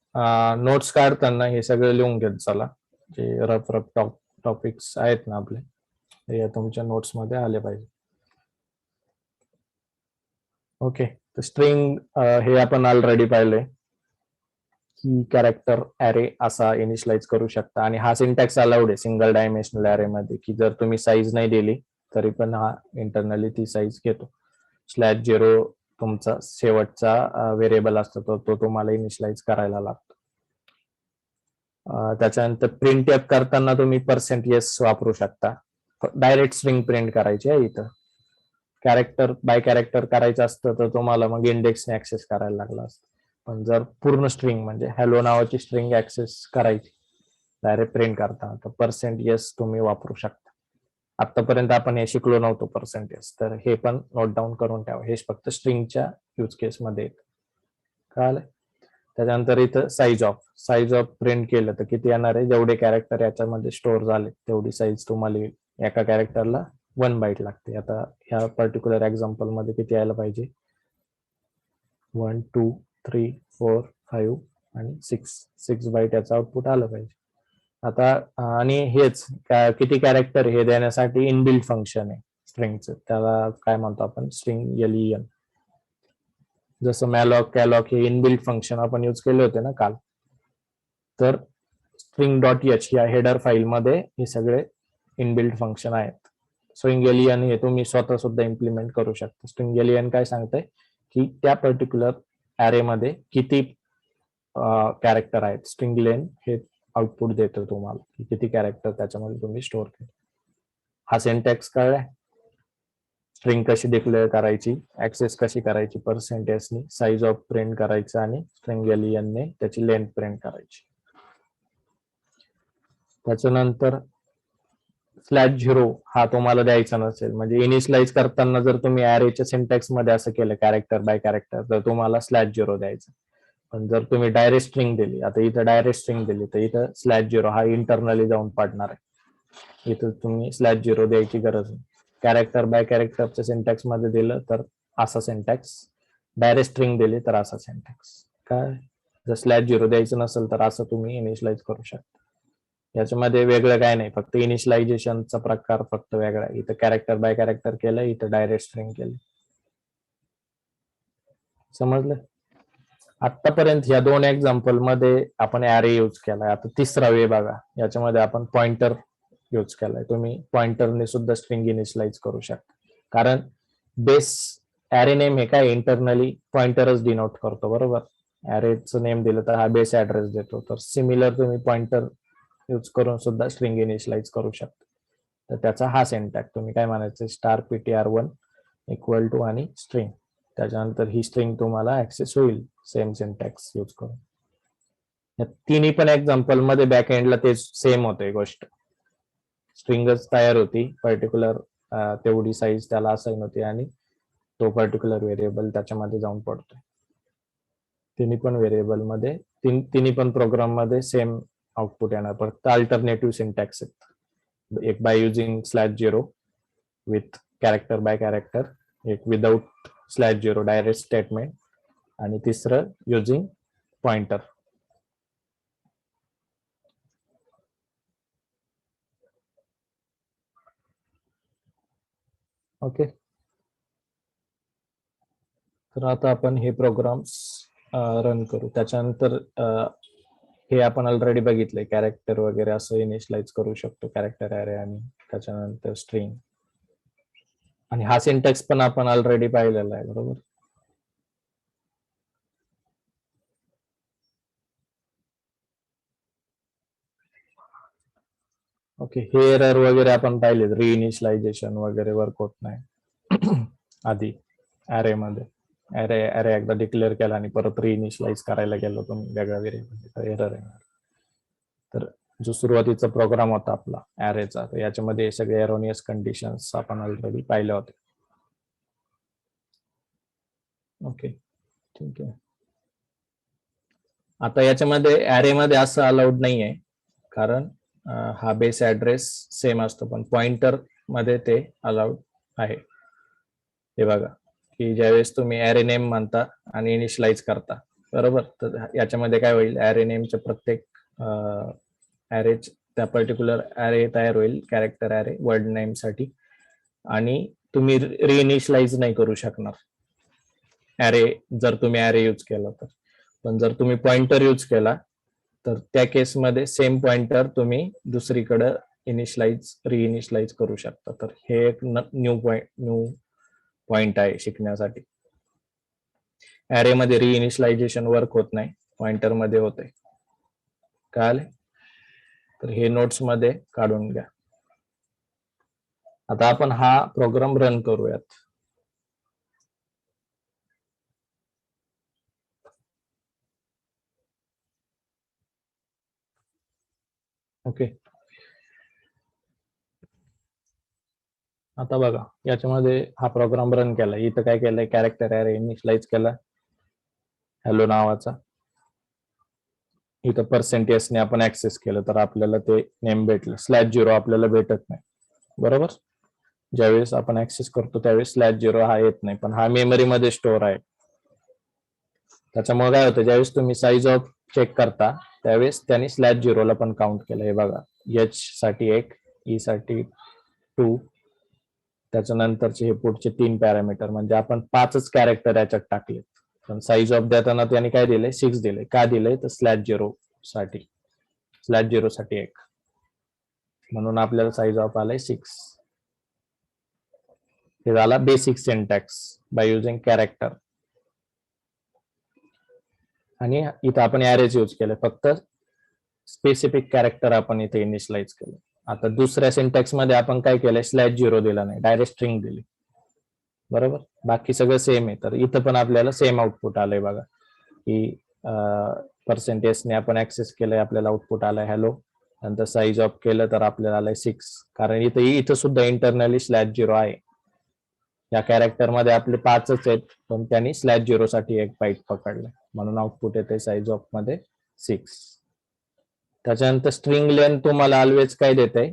नोट्स काढताना हे सगळं लिहून घेत चला, जे रफ टॉपिक्स आहेत ना आपले, हे तुमच्या नोट्स मध्ये आले पाहिजे. ओके. तर स्ट्रिंग हे आपण ऑलरेडी पाहिलंय की कॅरेक्टर ऍरे असा इनिशियलाइज करू शकता. आणि हा सिंटॅक्स अलाउड आहे सिंगल डायमेन्शनल ऍरे मध्ये, की जर तुम्ही साईज नाही दिली तरी पण हा इंटरनली ती साईज घेतो. /0 तुमचा शेवटचा व्हेरिएबल असतो तो तुम्हाला इनिशियलाइज करायला लागतो. त्याच्यानंतर प्रिंट एफ करताना तुम्ही %s वापरू शकता. डायरेक्ट स्ट्रिंग प्रिंट करायची आहे इथं. कॅरेक्टर बाय कॅरेक्टर करायचं असतं तर तुम्हाला मग इंडेक्सने ऍक्सेस करायला लागला असतं. पण जर पूर्ण स्ट्रिंग म्हणजे हॅलो नावाची स्ट्रिंग ऍक्सेस करायची डायरेक्ट प्रिंट करताना तर %s तुम्ही वापरू शकता. आतापर्यंत आपण हे शिकलो नव्हतो %s, तर हे पण नोट डाऊन करून ठेवा. हे फक्त स्ट्रिंगच्या यूज केस मध्ये कळालं. त्याच्यानंतर इथं साईज ऑफ प्रिंट केलं तर किती येणार आहे, जेवढे कॅरेक्टर याच्यामध्ये स्टोअर झाले तेवढी साईज तुम्हाला येईल. एका कॅरेक्टरला 1 बाईट लागते. आता ह्या पर्टिक्युलर एक्झाम्पल मध्ये किती यायला पाहिजे, 1 2 3 4 5 आणि 6 बाईट याचं आउटपुट आलं पाहिजे. आता आणि हेच किती कॅरेक्टर हे देण्यासाठी इनबिल्ट फंक्शन आहे स्ट्रिंगचं, त्याला काय म्हणतो आपण, स्ट्रिंग len. जसं मॅलॉक कॅलॉक हे इनबिल्ट फंक्शन आपण यूज केले होते ना काल, तर string.h या हेडर फाईल मध्ये हे सगळे इनबिल्ट फंक्शन आहेत. स्ट्रिंग len हे तुम्ही स्वतः सुद्धा इम्प्लिमेंट करू शकता. स्ट्रिंग len काय सांगतंय की त्या पर्टिक्युलर ऍरे मध्ये किती कॅरेक्टर आहेत. स्ट्रिंग लेन हे आउटपुट देतो तुम्हाला की किती कॅरेक्टर त्याच्यामध्ये तुम्ही स्टोअर केले. हा सिंटॅक्स कळलाय, स्ट्रिंग कशी डिक्लेअर करायची, ऍक्सेस कशी करायची पर्सेंटेजनी, साईज ऑफ प्रिंट करायचं आणि स्ट्रिंग len ने त्याची लेंथ प्रिंट करायची. त्याच्यानंतर /0 हा तुम्हाला द्यायचा नसेल, म्हणजे इनिशियलाइज करताना जर तुम्ही ऍरेच्या सिंटॅक्स मध्ये असं केलं कॅरेक्टर बाय कॅरेक्टर तर तुम्हाला /0 द्यायचं. पण जर तुम्ही डायरेक्ट स्ट्रिंग दिली, आता इथं डायरेक्ट स्ट्रिंग दिली तर इथं /0 हा इंटरनली जाऊन पडणार आहे. इथं तुम्ही /0 द्यायची गरज नाही. कॅरेक्टर बाय कॅरेक्टरच्या सिंटॅक्स मध्ये दिलं तर असा सिंटॅक्स, डायरेक्ट स्ट्रिंग दिली तर असा सिंटॅक्स. काय जर /0 द्यायचं नसेल तर असं तुम्ही इनिशियलाइज करू शकता. याच्यामध्ये वेगळं काय नाही, फक्त इनिशियलायझेशनचा प्रकार फक्त वेगळा आहे. इथं कॅरेक्टर बाय कॅरेक्टर केलं, इथं डायरेक्ट स्ट्रिंग केलं. समजलं? आतापर्यंत या 2 एक्झाम्पल मध्ये आपण ऍरे यूज केलाय. आता तिसरा वे बघा, याच्यामध्ये आपण पॉइंटर यूज केलाय. तुम्ही पॉइंटरने सुद्धा स्ट्रिंग इनिशियलाइज करू शकता, कारण बेस ऍरे नेम हे काय इंटरनली पॉइंटरच डिनोट करतो, बरोबर. ऍरेचं नेम दिलं तर हा बेस ऍड्रेस देतो. तर सिमिलर तुम्ही पॉइंटर यूज करून सुद्धा स्ट्रिंग इनिशियलाइज करू शकता. तर त्याचा हा सिंटॅक्स तुम्ही काय म्हणायचं, *ptr1 = आणि स्ट्रिंग. त्याच्यानंतर ही स्ट्रिंग तुम्हाला ऍक्सेस होईल सेम सिंटॅक्स यूज करून. या तिन्ही पण एक्झाम्पल मध्ये बॅक एंडला ते सेम होते गोष्ट, स्ट्रिंगच तयार होती पर्टिक्युलर, तेवढी साईज त्याला असाइन होती आणि तो पर्टिक्युलर व्हेरिएबल त्याच्यामध्ये जाऊन पडतोय. तिन्ही पण व्हेरिएबल मध्ये तिन्ही पण प्रोग्राम मध्ये सेम आउटपुट येणार. फक्त अल्टरनेटिव्ह सिंटॅक्स आहेत, एक by using /0 with character by character, एक विदाउट /0 डायरेक्ट स्टेटमेंट, आणि तिसरं युजिंग पॉइंटर. ओके, तर आता आपण हे प्रोग्राम्स रन करू. त्याच्यानंतर हे आपण ऑलरेडी बघितलंय, कॅरेक्टर वगैरे असं इनिशियलाइज करू शकतो, कॅरेक्टर ऍरे आणि त्याच्यानंतर स्ट्रिंग. आणि हा सिंटॅक्स पण आपण ऑलरेडी पाहिलेला आहे, बरोबर. ओके, हे एरर वगैरे आपण पाहिले, रिइनिशियलायझेशन वगैरे वर्क होत नाही आधी ऍरे मध्ये. ऍरे एकदा डिक्लेअर केला आणि परत रिइनिशियलाइज करायला गेलो तुम्ही वेगळ्या व्हेरिएबल, एरर येणार. तर जो सुरुवातीचा प्रोग्राम होता आपला ऍरेचा, तर याच्यामध्ये सगळे एरोनियस कंडिशन्स आपण ऑलरेडी पाहिले होते. ओके, ठीक आहे. आता याच्यामध्ये ऍरे मध्ये असं अलाउड नाही आहे, कारण हा बेस ऍड्रेस सेम असतो, पण पॉइंटर मध्ये ते अलाउड आहे. हे बघा की ज्यावेळेस तुम्ही ऍरे नेम म्हणता आणि इनिशियलाइज करता, बरोबर, तर याच्यामध्ये काय होईल, ऍरे नेमच्या प्रत्येक ऍरे त्या पर्टिक्युलर ऍरे तयार होईल, कॅरेक्टर ऍरे वर्ड नेम साठी, आणि तुम्ही रिइनिशियलाइज नाही करू शकणार ऍरे जर तुम्ही ऍरे यूज केला तर. पण जर तुम्ही पॉइंटर यूज केला तर त्या केसमध्ये सेम पॉइंटर तुम्ही दुसरीकडे रिइनिशियलाइज करू शकता. तर हे एक न्यू पॉइंट आहे शिकण्यासाठी. ऍरे मध्ये रिइनिशियलायझेशन वर्क होत नाही, पॉइंटर मध्ये होते. कळाले? तर हे नोट्स मध्ये काढून घ्या. आता आपण हा प्रोग्राम रन करूयात. ओके, आता बघा याच्यामध्ये हा प्रोग्राम रन केला. इथं काय केलंय, कॅरेक्टर ऍरे इनिशियलाइज केला हॅलो नावाचा, इथं %s ने आपण ऍक्सेस केलं तर आपल्याला ते नेम भेटलं. /0 आपल्याला भेटत नाही, बरोबर. ज्यावेळेस आपण ऍक्सेस करतो त्यावेळेस /0 हा येत नाही, पण हा मेमरीमध्ये स्टोअर आहे. त्याच्यामुळे काय होतं, ज्यावेळेस तुम्ही साईज ऑफ चेक करता त्यावेळेस त्यांनी /0 ला पण काउंट केलं. हे बघा, H साठी 1, E साठी 2, त्याच्यानंतरचे हे पुढचे 3 पॅरामीटर, म्हणजे आपण 5च कॅरेक्टर याच्यात टाकले. पण साईज ऑफ देताना त्यांनी काय दिले, 6 दिले. का दिले तर /0 साठी 1, म्हणून आपल्याला साईज ऑफ आलाय 6. हे झाला basic syntax by using character. आणि इथं आपण ॲरेज यूज केलं, फक्त स्पेसिफिक कॅरेक्टर आपण इथे इनिशियलाइज केलं. आता दुसऱ्या सिंटॅक्स मध्ये आपण काय केलंय, /0 दिला नाही, डायरेक्ट स्ट्रिंग दिली, बरोबर. बाकी सगळं सेम आहे. तर इथं पण आपल्याला सेम आउटपुट आलंय बघा, की % ने आपण ऍक्सेस केलंय, आपल्याला आउटपुट आलंय हॅलो. नंतर साईज ऑफ केलं तर आपल्याला आलंय 6, कारण इथं सुद्धा इंटरनली /0 आहे. या कॅरेक्टर मध्ये आपले 5च आहेत, पण त्यांनी /0 साठी 1 बाईट पकडलं, म्हणून आउटपुट येते साईज ऑफ मध्ये 6. त्याच्यानंतर स्ट्रिंग लेंथ तुम्हाला ऑलवेज काय देते,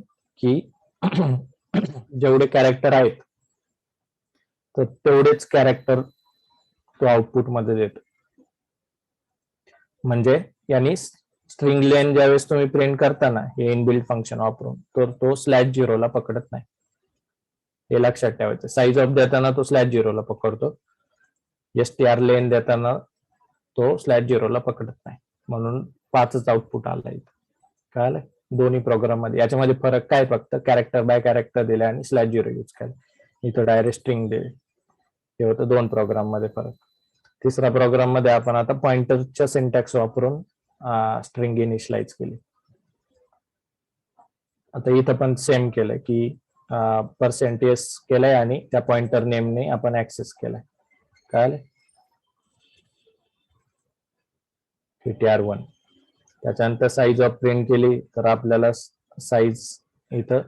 की जेवढे कॅरेक्टर आहेत तर तेवढेच कॅरेक्टर तो आउटपुट मध्ये देतो. म्हणजे यांनी स्ट्रिंग लेंथ ज्यावेळेस तुम्ही प्रिंट करताना हे इनबिल्ट फंक्शन वापरून, तर तो /0 ला पकडत नाही, हे लक्षात ठेवायचं. साईज ऑफ देताना तो /0 ला पकडतो, str लेन देताना तो /0 ला पकडत नाही, म्हणून 5च आउटपुट आला इथं. कळालं दोन्ही प्रोग्राम मध्ये. याच्यामध्ये फरक काय, फक्त कॅरेक्टर बाय कॅरेक्टर दिले आणि /0 यूज केलं. इथं डायरेक्ट स्ट्रिंग दिले, हे होतं 2 प्रोग्राम मध्ये फरक. तिसऱ्या प्रोग्राम मध्ये आपण आता पॉइंटरच्या सिंटॅक्स वापरून स्ट्रिंग इनिशियलाइज केली. आता इथं पण सेम केलंय, की % केलंय आणि त्या पॉइंटर नेमने आपण ऍक्सेस केलाय. कळालं, ptr1. त्याच्यानंतर साईज ऑफ प्रिंट केली तर आपल्याला साईज इथं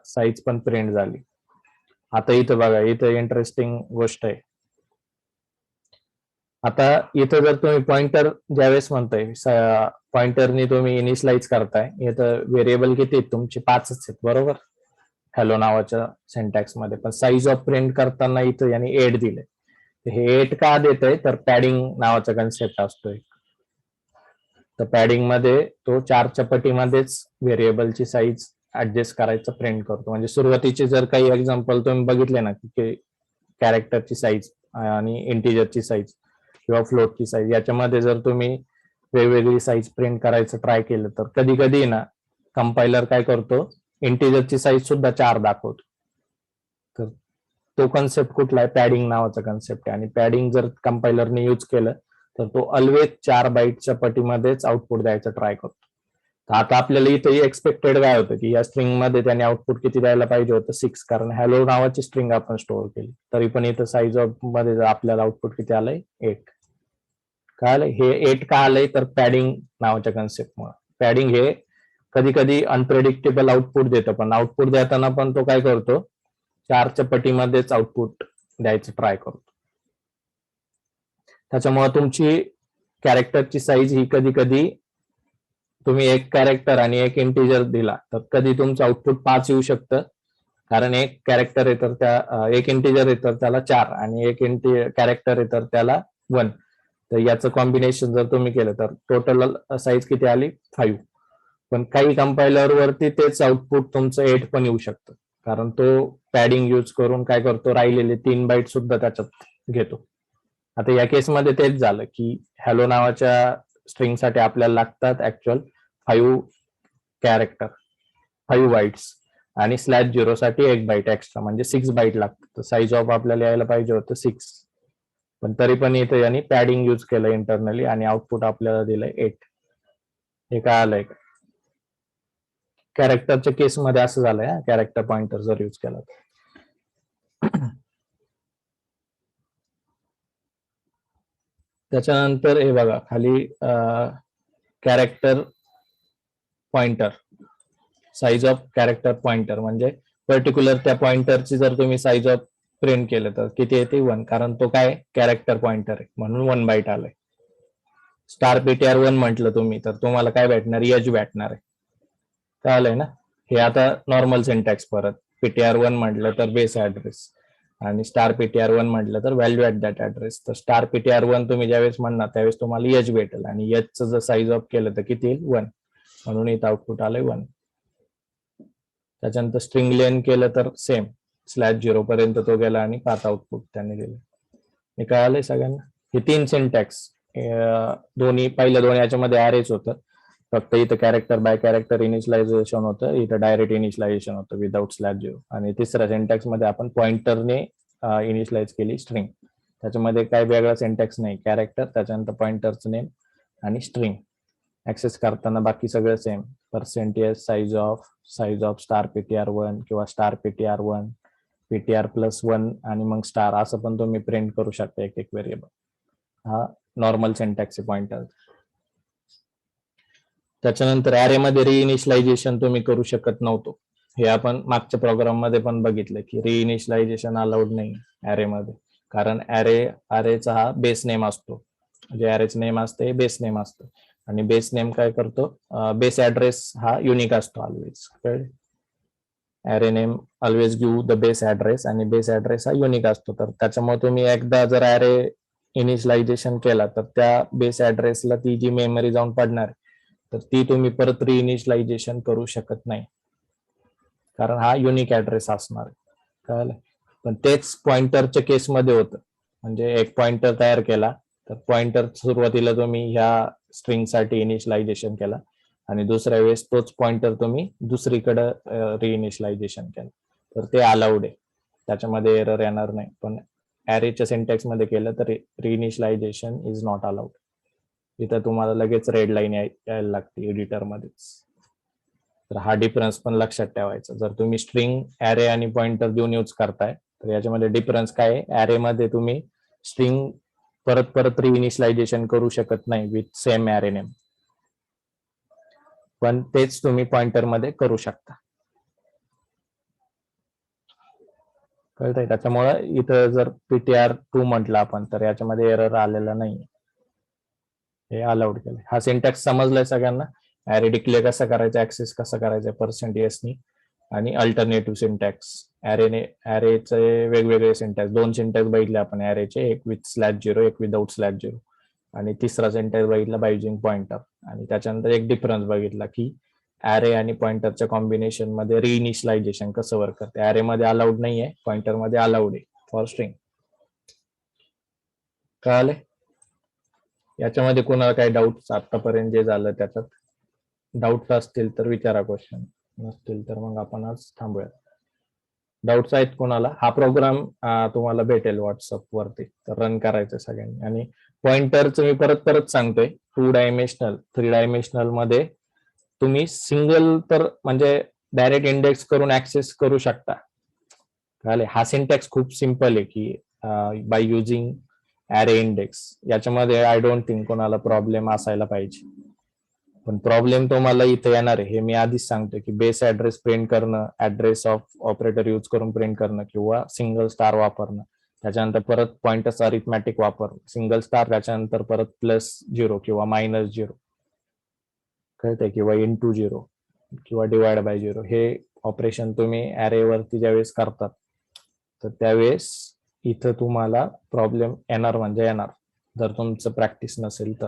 साईज पण प्रिंट झाली. आता इथं बघा, इथं इंटरेस्टिंग गोष्ट आहे. आता इथं जर तुम्ही पॉइंटर ज्यावेळेस म्हणताय, पॉइंटरनी तुम्ही इनिशियलाइज करताय, इथं व्हेरिएबल किती आहेत तुमचे, 5च आहेत, बरोबर, हॅलो नावाच्या सिंटॅक्स मध्ये. पण साईज ऑफ प्रिंट करताना इथं यांनी 8 दिले. हे 8 का देत आहे, तर पॅडिंग नावाचा कन्सेप्ट असतोय. तर पॅडिंग मध्ये तो 4च्या पटीमध्येच व्हेरिएबलची साईज ऍडजस्ट करायचं प्रिंट करतो. म्हणजे सुरुवातीचे जर काही एक्झाम्पल तुम्ही बघितले ना, की कॅरेक्टरची साईज आणि इंटिजरची साईज किंवा फ्लोटची साईज, याच्यामध्ये जर तुम्ही वेगवेगळी साईज प्रिंट करायचं ट्राय केलं तर कधी कधी ना कंपायलर काय करतो, इंटिजरची साईज सुद्धा 4 दाखवतो. तर तो कन्सेप्ट कुठला आहे, पॅडिंग नावाचा कन्सेप्ट आहे. आणि पॅडिंग जर कंपायलरने यूज केलं तर तो ऑलवेज 4 बाईटच्या पटीमध्येच आउटपुट द्यायचं ट्राय करतो. तर आता आपल्याला इथेही एक्सपेक्टेड काय होतं, की या स्ट्रिंग मध्ये त्याने आउटपुट किती द्यायला पाहिजे होतं, 6, कारण हॅलो नावाची स्ट्रिंग आपण स्टोअर केली. तरी पण इथं साईज ऑफ मध्ये आपल्याला आउटपुट किती आलंय, 8. कळालंय, हे 8 का आलंय, तर पॅडिंग नावाच्या कन्सेप्टमुळे. पॅडिंग हे कधी कधी अनप्रेडिक्टेबल आउटपुट देतं, पण आउटपुट देताना पण तो काय करतो, 4च्या पटीमध्येच आउटपुट द्यायचं ट्राय करतो. त्याच्यामुळे तुमची कॅरेक्टरची साईज ही कधी कधी तुम्ही एक कॅरेक्टर आणि एक इंटिजर दिला तर कधी तुमचं आउटपुट 5 येऊ शकतं, कारण एक कॅरेक्टर आहे तर त्या एक इंटिजर आहे तर त्याला 4 आणि एक कॅरेक्टर आहे तर त्याला 1. तर याचं कॉम्बिनेशन जर तुम्ही केलं तर टोटल साईज किती आली, 5. पण काही कंपायलर वरती तेच आउटपुट तुमचं 8 पण येऊ शकतं, कारण तो पॅडिंग यूज करून काय करतो, राहिलेले 3 बाईट सुद्धा त्याच्यात घेतो. आता या केसमध्ये तेच झालं, की हॅलो नावाच्या स्ट्रिंग साठी आपल्याला लागतात ऍक्च्युअल 5 कॅरेक्टर, 5 बाईट्स, आणि /0 साठी 1 बाईट एक्स्ट्रा, म्हणजे 6 बाईट लागतात. तर साईज ऑफ आपल्याला यायला पाहिजे होतं 6, पण तरी पण इथे यांनी पॅडिंग यूज केलं इंटरनली आणि आउटपुट आपल्याला दिलंय 8. हे काय आलंय, कॅरेक्टरच्या केसमध्ये असं झालंय, कॅरेक्टर पॉइंटर जर यूज केला तर. त्याच्यानंतर हे बघा खाली character pointer, size of character pointer, म्हणजे पर्टिक्युलर त्या पॉइंटरची जर तुम्ही साईज ऑफ प्रिंट केलं तर किती येते, 1, कारण तो काय कॅरेक्टर पॉइंटर आहे म्हणून 1 बाईट आलंय. स्टार ptr1 म्हटलं तुम्ही तर तुम्हाला काय भेटणार, एज भेटणार आहे. कळलंय ना. हे आता नॉर्मल सिंटॅक्स परत. ptr1 म्हटलं तर बेस ऍड्रेस आणि स्टार ptr1 म्हटलं तर व्हॅल्यू ऍट दॅट ऍड्रेस. तर स्टार ptr1 तुम्ही ज्यावेळेस म्हणणार त्यावेळेस तुम्हाला एज भेटेल आणि एजचं जर साईज ऑफ केलं तर किती येईल, 1. म्हणून इथं आउटपुट आलंय 1. त्याच्यानंतर स्ट्रिंग लेन केलं तर सेम /0 पर्यंत तो गेला आणि 5 आउटपुट त्याने दिले. हे कळालंय सगळ्यांना. हे 3 सिंटॅक्स दोन्ही पहिल्या दोन याच्यामध्ये ॲरेच होतं, फक्त इथं कॅरेक्टर बाय कॅरेक्टर इनिशियलायझेशन होतं, इथं डायरेक्ट इनिशियलायझेशन होतं विदाउट /0. आणि तिसऱ्या सिंटॅक्स मध्ये आपण पॉइंटरने इनिशियलाइज केली स्ट्रिंग. त्याच्यामध्ये काय वेगळा सिंटॅक्स नाही, कॅरेक्टर त्याच्यानंतर पॉइंटरचं नेम आणि स्ट्रिंग. ऍक्सेस करताना बाकी सगळं same, percentage size of star ptr1 किंवा स्टार ptr1 ptr+1 आणि मग स्टार असं पण तुम्ही प्रिंट करू शकता एक एक व्हेरिएबल. हा नॉर्मल सिंटॅक्स आहे पॉइंटर. त्याच्यानंतर ऍरे मध्ये रिइनिशियलायझेशन तुम्ही करू शकत नव्हतो. हे आपण मागच्या प्रोग्राम मध्ये पण बघितलं की रिइनिशियलायझेशन अलाउड नाही ऍरे मध्ये, कारण ऍरेचा हा बेस नेम असतो. जे ऍरेचं नेम असते बेस नेम असतं आणि बेस नेम काय करतो, बेस ऍड्रेस हा युनिक असतो always. Array name always give the base address आणि बेस ऍड्रेस हा युनिक असतो. तर त्याच्यामुळे तुम्ही एकदा जर ऍरे इनिशियलायझेशन केला तर त्या बेस ऍड्रेसला ती जी मेमरी जाऊन पडणार तर ती तुम्ही परत रिइनिशियलायझेशन करू शकत नाही, कारण हा युनिक ऍड्रेस असणार आहे. कळलं. पण तेच पॉइंटरच्या केसमध्ये होतं. म्हणजे एक पॉइंटर तयार केला तर पॉइंटर सुरुवातीला तुम्ही ह्या स्ट्रिंगसाठी इनिशियलायझेशन केला आणि दुसऱ्या वेळेस तोच पॉइंटर तुम्ही दुसरीकडे रिइनिशियलायझेशन केलं तर ते अलाउड आहे, त्याच्यामध्ये एरर येणार नाही. पण ऍरेच्या सिंटॅक्स मध्ये केलं तर रिइनिशियलायझेशन इज नॉट अलाउड. इथं तुम्हाला लगेच रेड लाईन यायला लागते एडिटर मध्येच. तर हा डिफरन्स पण लक्षात ठेवायचा. जर तुम्ही स्ट्रिंग ऍरे आणि पॉइंटर देऊन यूज करताय तर याच्यामध्ये डिफरन्स काय आहे, ऍरे मध्ये तुम्ही स्ट्रिंग परत परत रिइनिशियलायझेशन करू शकत नाही विथ सेम ऍरे नेम, पण तेच तुम्ही पॉइंटर मध्ये करू शकता. कळतंय. त्याच्यामुळे इथं जर ptr2 म्हटलं आपण तर याच्यामध्ये एरर आलेला नाही, हे अलाउड केलं. हा सिंटॅक्स समजलाय सगळ्यांना. ऍरे डिक्लेअर कसा करायचा, ऍक्सेस कसा करायचा %s आणि अल्टरनेटिव्ह सिंटॅक्स. ऍरेचे वेगवेगळे सिंटॅक्स, 2 सिंटॅक्स बघितले आपण ऍरेचे, एक विथ /0 एक विदाउट /0 आणि तिसरा सिंटॅक्स बघितला बाय युजिंग पॉइंटर. आणि त्याच्यानंतर एक डिफरन्स बघितला की ऍरे आणि पॉइंटरच्या कॉम्बिनेशन मध्ये रिइनिशियलायझेशन कसं वर्क करते. ऍरे मध्ये अलाउड नाहीये, पॉइंटर मध्ये अलाउड आहे फॉर स्ट्रिंग. कळाले. याच्यामध्ये कोणाला काही डाऊट आतापर्यंत जे झालं त्याच्यात डाऊट्स असतील तर विचारा क्वेश्चन, नसतील तर मग आपण आज थांबूया. डाऊट्स आहेत कोणाला? हा प्रोग्राम तुम्हाला भेटेल व्हॉट्सअप वरती, तर रन करायचं सगळ्यांनी. आणि पॉइंटरचं मी परत परत सांगतोय, 2 डायमेन्शनल 3 डायमेन्शनल मध्ये तुम्ही सिंगल तर म्हणजे डायरेक्ट इंडेक्स करून ऍक्सेस करू शकता. हा सिंटॅक्स खूप सिंपल आहे की बाय युजिंग ऍरे इंडेक्स. याच्यामध्ये आय डोंट थिंक कोणाला प्रॉब्लेम असायला पाहिजे. पण प्रॉब्लेम तुम्हाला इथे येणार आहे हे मी आधीच सांगतो की बेस ऍड्रेस प्रिंट करणं, ऍड्रेस ऑफ ऑपरेटर यूज करून प्रिंट करणं किंवा सिंगल स्टार वापरणं, त्याच्यानंतर परत पॉइंटर्स अरिथमॅटिक वापरणं, सिंगल स्टार त्याच्यानंतर परत +0 किंवा -0 कळतंय, किंवा *0 किंवा /0. हे ऑपरेशन तुम्ही ऍरे वरती ज्यावेळेस करतात तर त्यावेळेस इथं तुम्हाला प्रॉब्लेम येणार म्हणजे येणार, जर तुमचं प्रॅक्टिस नसेल तर.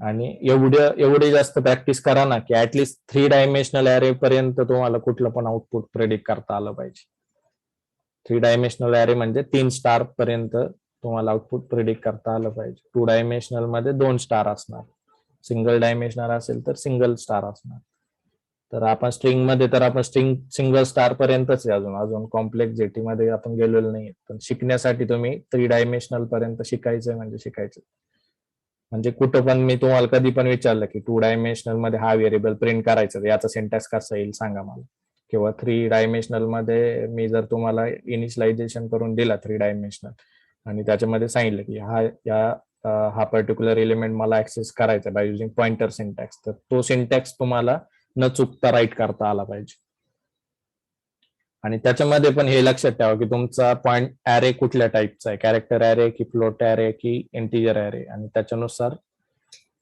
आणि एवढी जास्त प्रॅक्टिस करा ना की ऍटलिस्ट 3 डायमेन्शनल ऍरे पर्यंत तुम्हाला कुठलं पण आउटपुट प्रेडिक्ट करता आलं पाहिजे. 3 डायमेन्शनल ऍरे म्हणजे 3 स्टार पर्यंत तुम्हाला आउटपुट प्रेडिक्ट करता आलं पाहिजे. 2 डायमेन्शनल मध्ये 2 स्टार असणार, सिंगल डायमेन्शनल असेल तर सिंगल स्टार असणार. तर आपण स्ट्रिंग मध्ये तर आपण स्ट्रिंग सिंगल स्टार पर्यंतच आहे, अजून कॉम्प्लेक्सिटी मध्ये आपण गेलेलो नाही. पण शिकण्यासाठी तुम्ही 3 डायमेन्शनल पर्यंत शिकायचं म्हणजे शिकायचं. म्हणजे कुठं पण मी तुम्हाला कधी पण विचारलं की 2 डायमेन्शनल मध्ये हा व्हेरिएबल प्रिंट करायचा, याचा सिंटॅक्स कसा येईल सांगा मला. किंवा 3 डायमेन्शनल मध्ये मी जर तुम्हाला इनिशियलायझेशन करून दिला 3 डायमेन्शनल आणि त्याच्यामध्ये सांगितलं की हा पर्टिक्युलर एलिमेंट मला ऍक्सेस करायचा बाय युजिंग पॉइंटर सिंटॅक्स, तर तो सिंटॅक्स तुम्हाला न चुकता राईट करता आला पाहिजे. आणि त्याच्यामध्ये पण हे लक्षात ठेवा की तुमचा पॉइंट ॲरे कुठल्या टाईपचा आहे, कॅरेक्टर ॲरे की फ्लोट ॲरे की इंटिजर ॲरे, आणि त्याच्यानुसार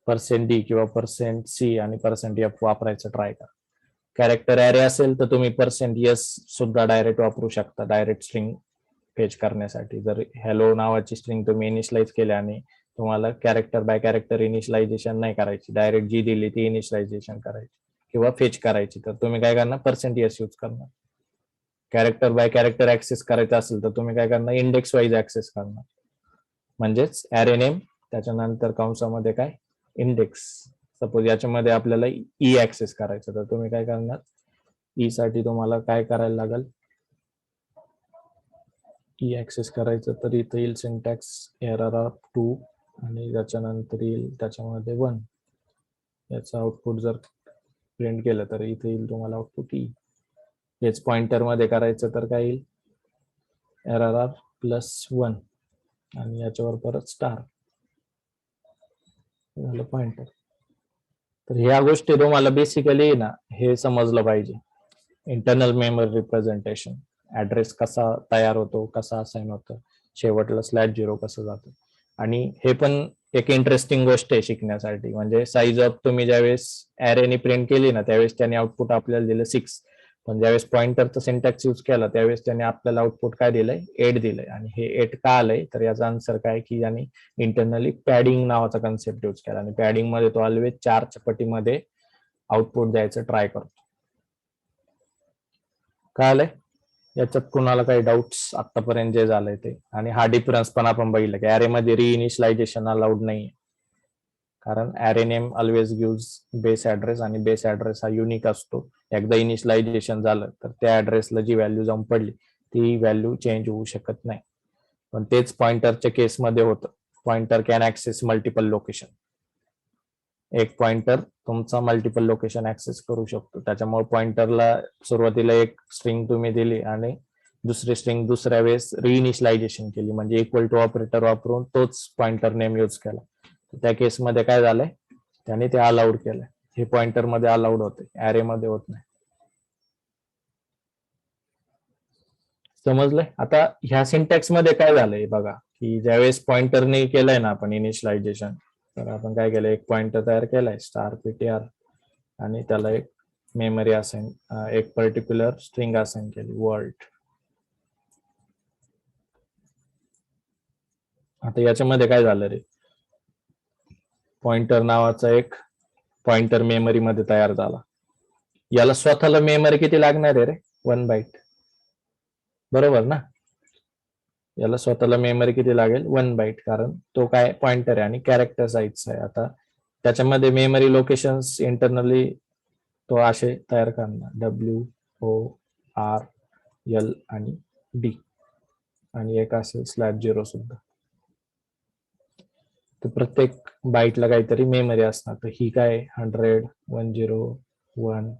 %d किंवा %c आणि %f वापरायचं ट्राय करा. कॅरेक्टर ॲरे असेल तर तुम्ही %s सुद्धा डायरेक्ट वापरू शकता डायरेक्ट स्ट्रिंग फेच करण्यासाठी. जर हॅलो नावाची स्ट्रिंग तुम्ही इनिशियलाइज केली आणि तुम्हाला कॅरेक्टर बाय कॅरेक्टर इनिशियलायझेशन नाही करायची, डायरेक्ट जी दिली ती इनिशियलायझेशन करायची किंवा फेच करायची, तर तुम्ही काय करणार, %s यूज करणार. कॅरेक्टर बाय कॅरेक्टर ऍक्सेस करायचं असेल तर तुम्ही काय करणार, इंडेक्स वाईज ऍक्सेस करणार. म्हणजेच ॲरे नेम त्याच्यानंतर कंसामध्ये काय, इंडेक्स. सपोज याच्यामध्ये आपल्याला ई ऍक्सेस करायचं तर तुम्ही काय करणार, ई साठी तुम्हाला काय करायला लागेल, ई ऍक्सेस करायचं तर इथं येईल सिंटॅक्स एरर ऑफ 2 आणि त्याच्यानंतर येईल त्याच्यामध्ये 1. याचं आउटपुट जर प्रिंट केलं तर इथे येईल तुम्हाला आउटपुट ई. हेच पॉइंटर मध्ये करायचं तर काय येईल, एरर ऑफ +1 आणि याच्यावर परत स्टार झालं पॉइंटर. तर ह्या गोष्टी तुम्हाला बेसिकली ना हे समजलं पाहिजे. इंटरनल मेमरी रिप्रेझेंटेशन, ऍड्रेस कसा तयार होतो, कसा असाइन होतं, शेवटला /0 कसं जातं. आणि हे पण एक इंटरेस्टिंग गोष्ट आहे शिकण्यासाठी. म्हणजे साईज ऑफ तुम्ही ज्यावेळेस ॲरेने प्रिंट केली ना त्यावेळेस त्याने आउटपुट आपल्याला दिलं 6, पण ज्यावेळेस पॉइंटरचा सिंटॅक्स यूज केला त्यावेळेस त्याने आपल्याला आउटपुट काय दिलंय, 8 दिलंय. आणि हे 8 का आलंय, तर याचा आन्सर काय की याने इंटरनली पॅडिंग नावाचा कन्सेप्ट यूज केला आणि पॅडिंग मध्ये तो ऑलवेज 4च्या पटीमध्ये आउटपुट द्यायचं ट्राय करतो. काय आलंय याच्यात कुणाला काही डाऊट्स आतापर्यंत जे झालंय ते. आणि हा डिफरन्स पण आपण बघितलं की ॲरे मध्ये रिइनिशियलायझेशन अलाउड नाही, कारण array name always gives base address आणि बेस ऍड्रेस हा युनिक असतो. एकदा इनिशियलायझेशन झालं तर त्या ऍड्रेसला जी व्हॅल्यू जाऊन पडली ती व्हॅल्यू चेंज होऊ शकत नाही. पण तेच पॉइंटरच्या केसमध्ये होतं. Pointer can access multiple location. एक पॉइंटर तुमचा मल्टिपल लोकेशन ऍक्सेस करू शकतो. त्याच्यामुळे पॉइंटरला सुरुवातीला एक स्ट्रिंग तुम्ही दिली आणि दुसरी स्ट्रिंग दुसऱ्या वेळेस रिइनिशियलायझेशन केली, म्हणजे इक्वल टू ऑपरेटर वापरून तोच पॉइंटर नेम यूज केला. त्या केसमध्ये काय झालंय, त्याने ते अलाउड केलंय. हे पॉइंटर मध्ये अलाउड होते, ॲरे मध्ये होत नाही. समजलंय? आता ह्या सिंटॅक्स मध्ये काय झालंय बघा, की ज्यावेळेस पॉइंटरने केलंय ना आपण इनिशियलायझेशन, तर आपण काय केलंय, एक पॉइंटर तयार केलाय $ptr आणि त्याला एक मेमरी असाइन, एक पर्टिक्युलर स्ट्रिंग असाइन केली वर्ल्ड. आता याच्यामध्ये काय झालं रे, पॉइंटर नावाचा एक पॉइंटर मेमरी मध्ये तयार झाला. याला स्वतःला मेमरी किती लागणार आहे रे, 1 बाईट, बरोबर ना. याला स्वतःला मेमरी किती लागेल, 1 बाईट, कारण तो काय पॉइंटर आहे आणि कॅरेक्टर साईज आहे. आता त्याच्यामध्ये मेमरी लोकेशन्स इंटरनली तो असे तयार करणार, WORL आणि D, आणि एक असेल /0 सुद्धा. तर प्रत्येक बाईटला काहीतरी मेमरी असणार. तर ही काय 100, 10, 1,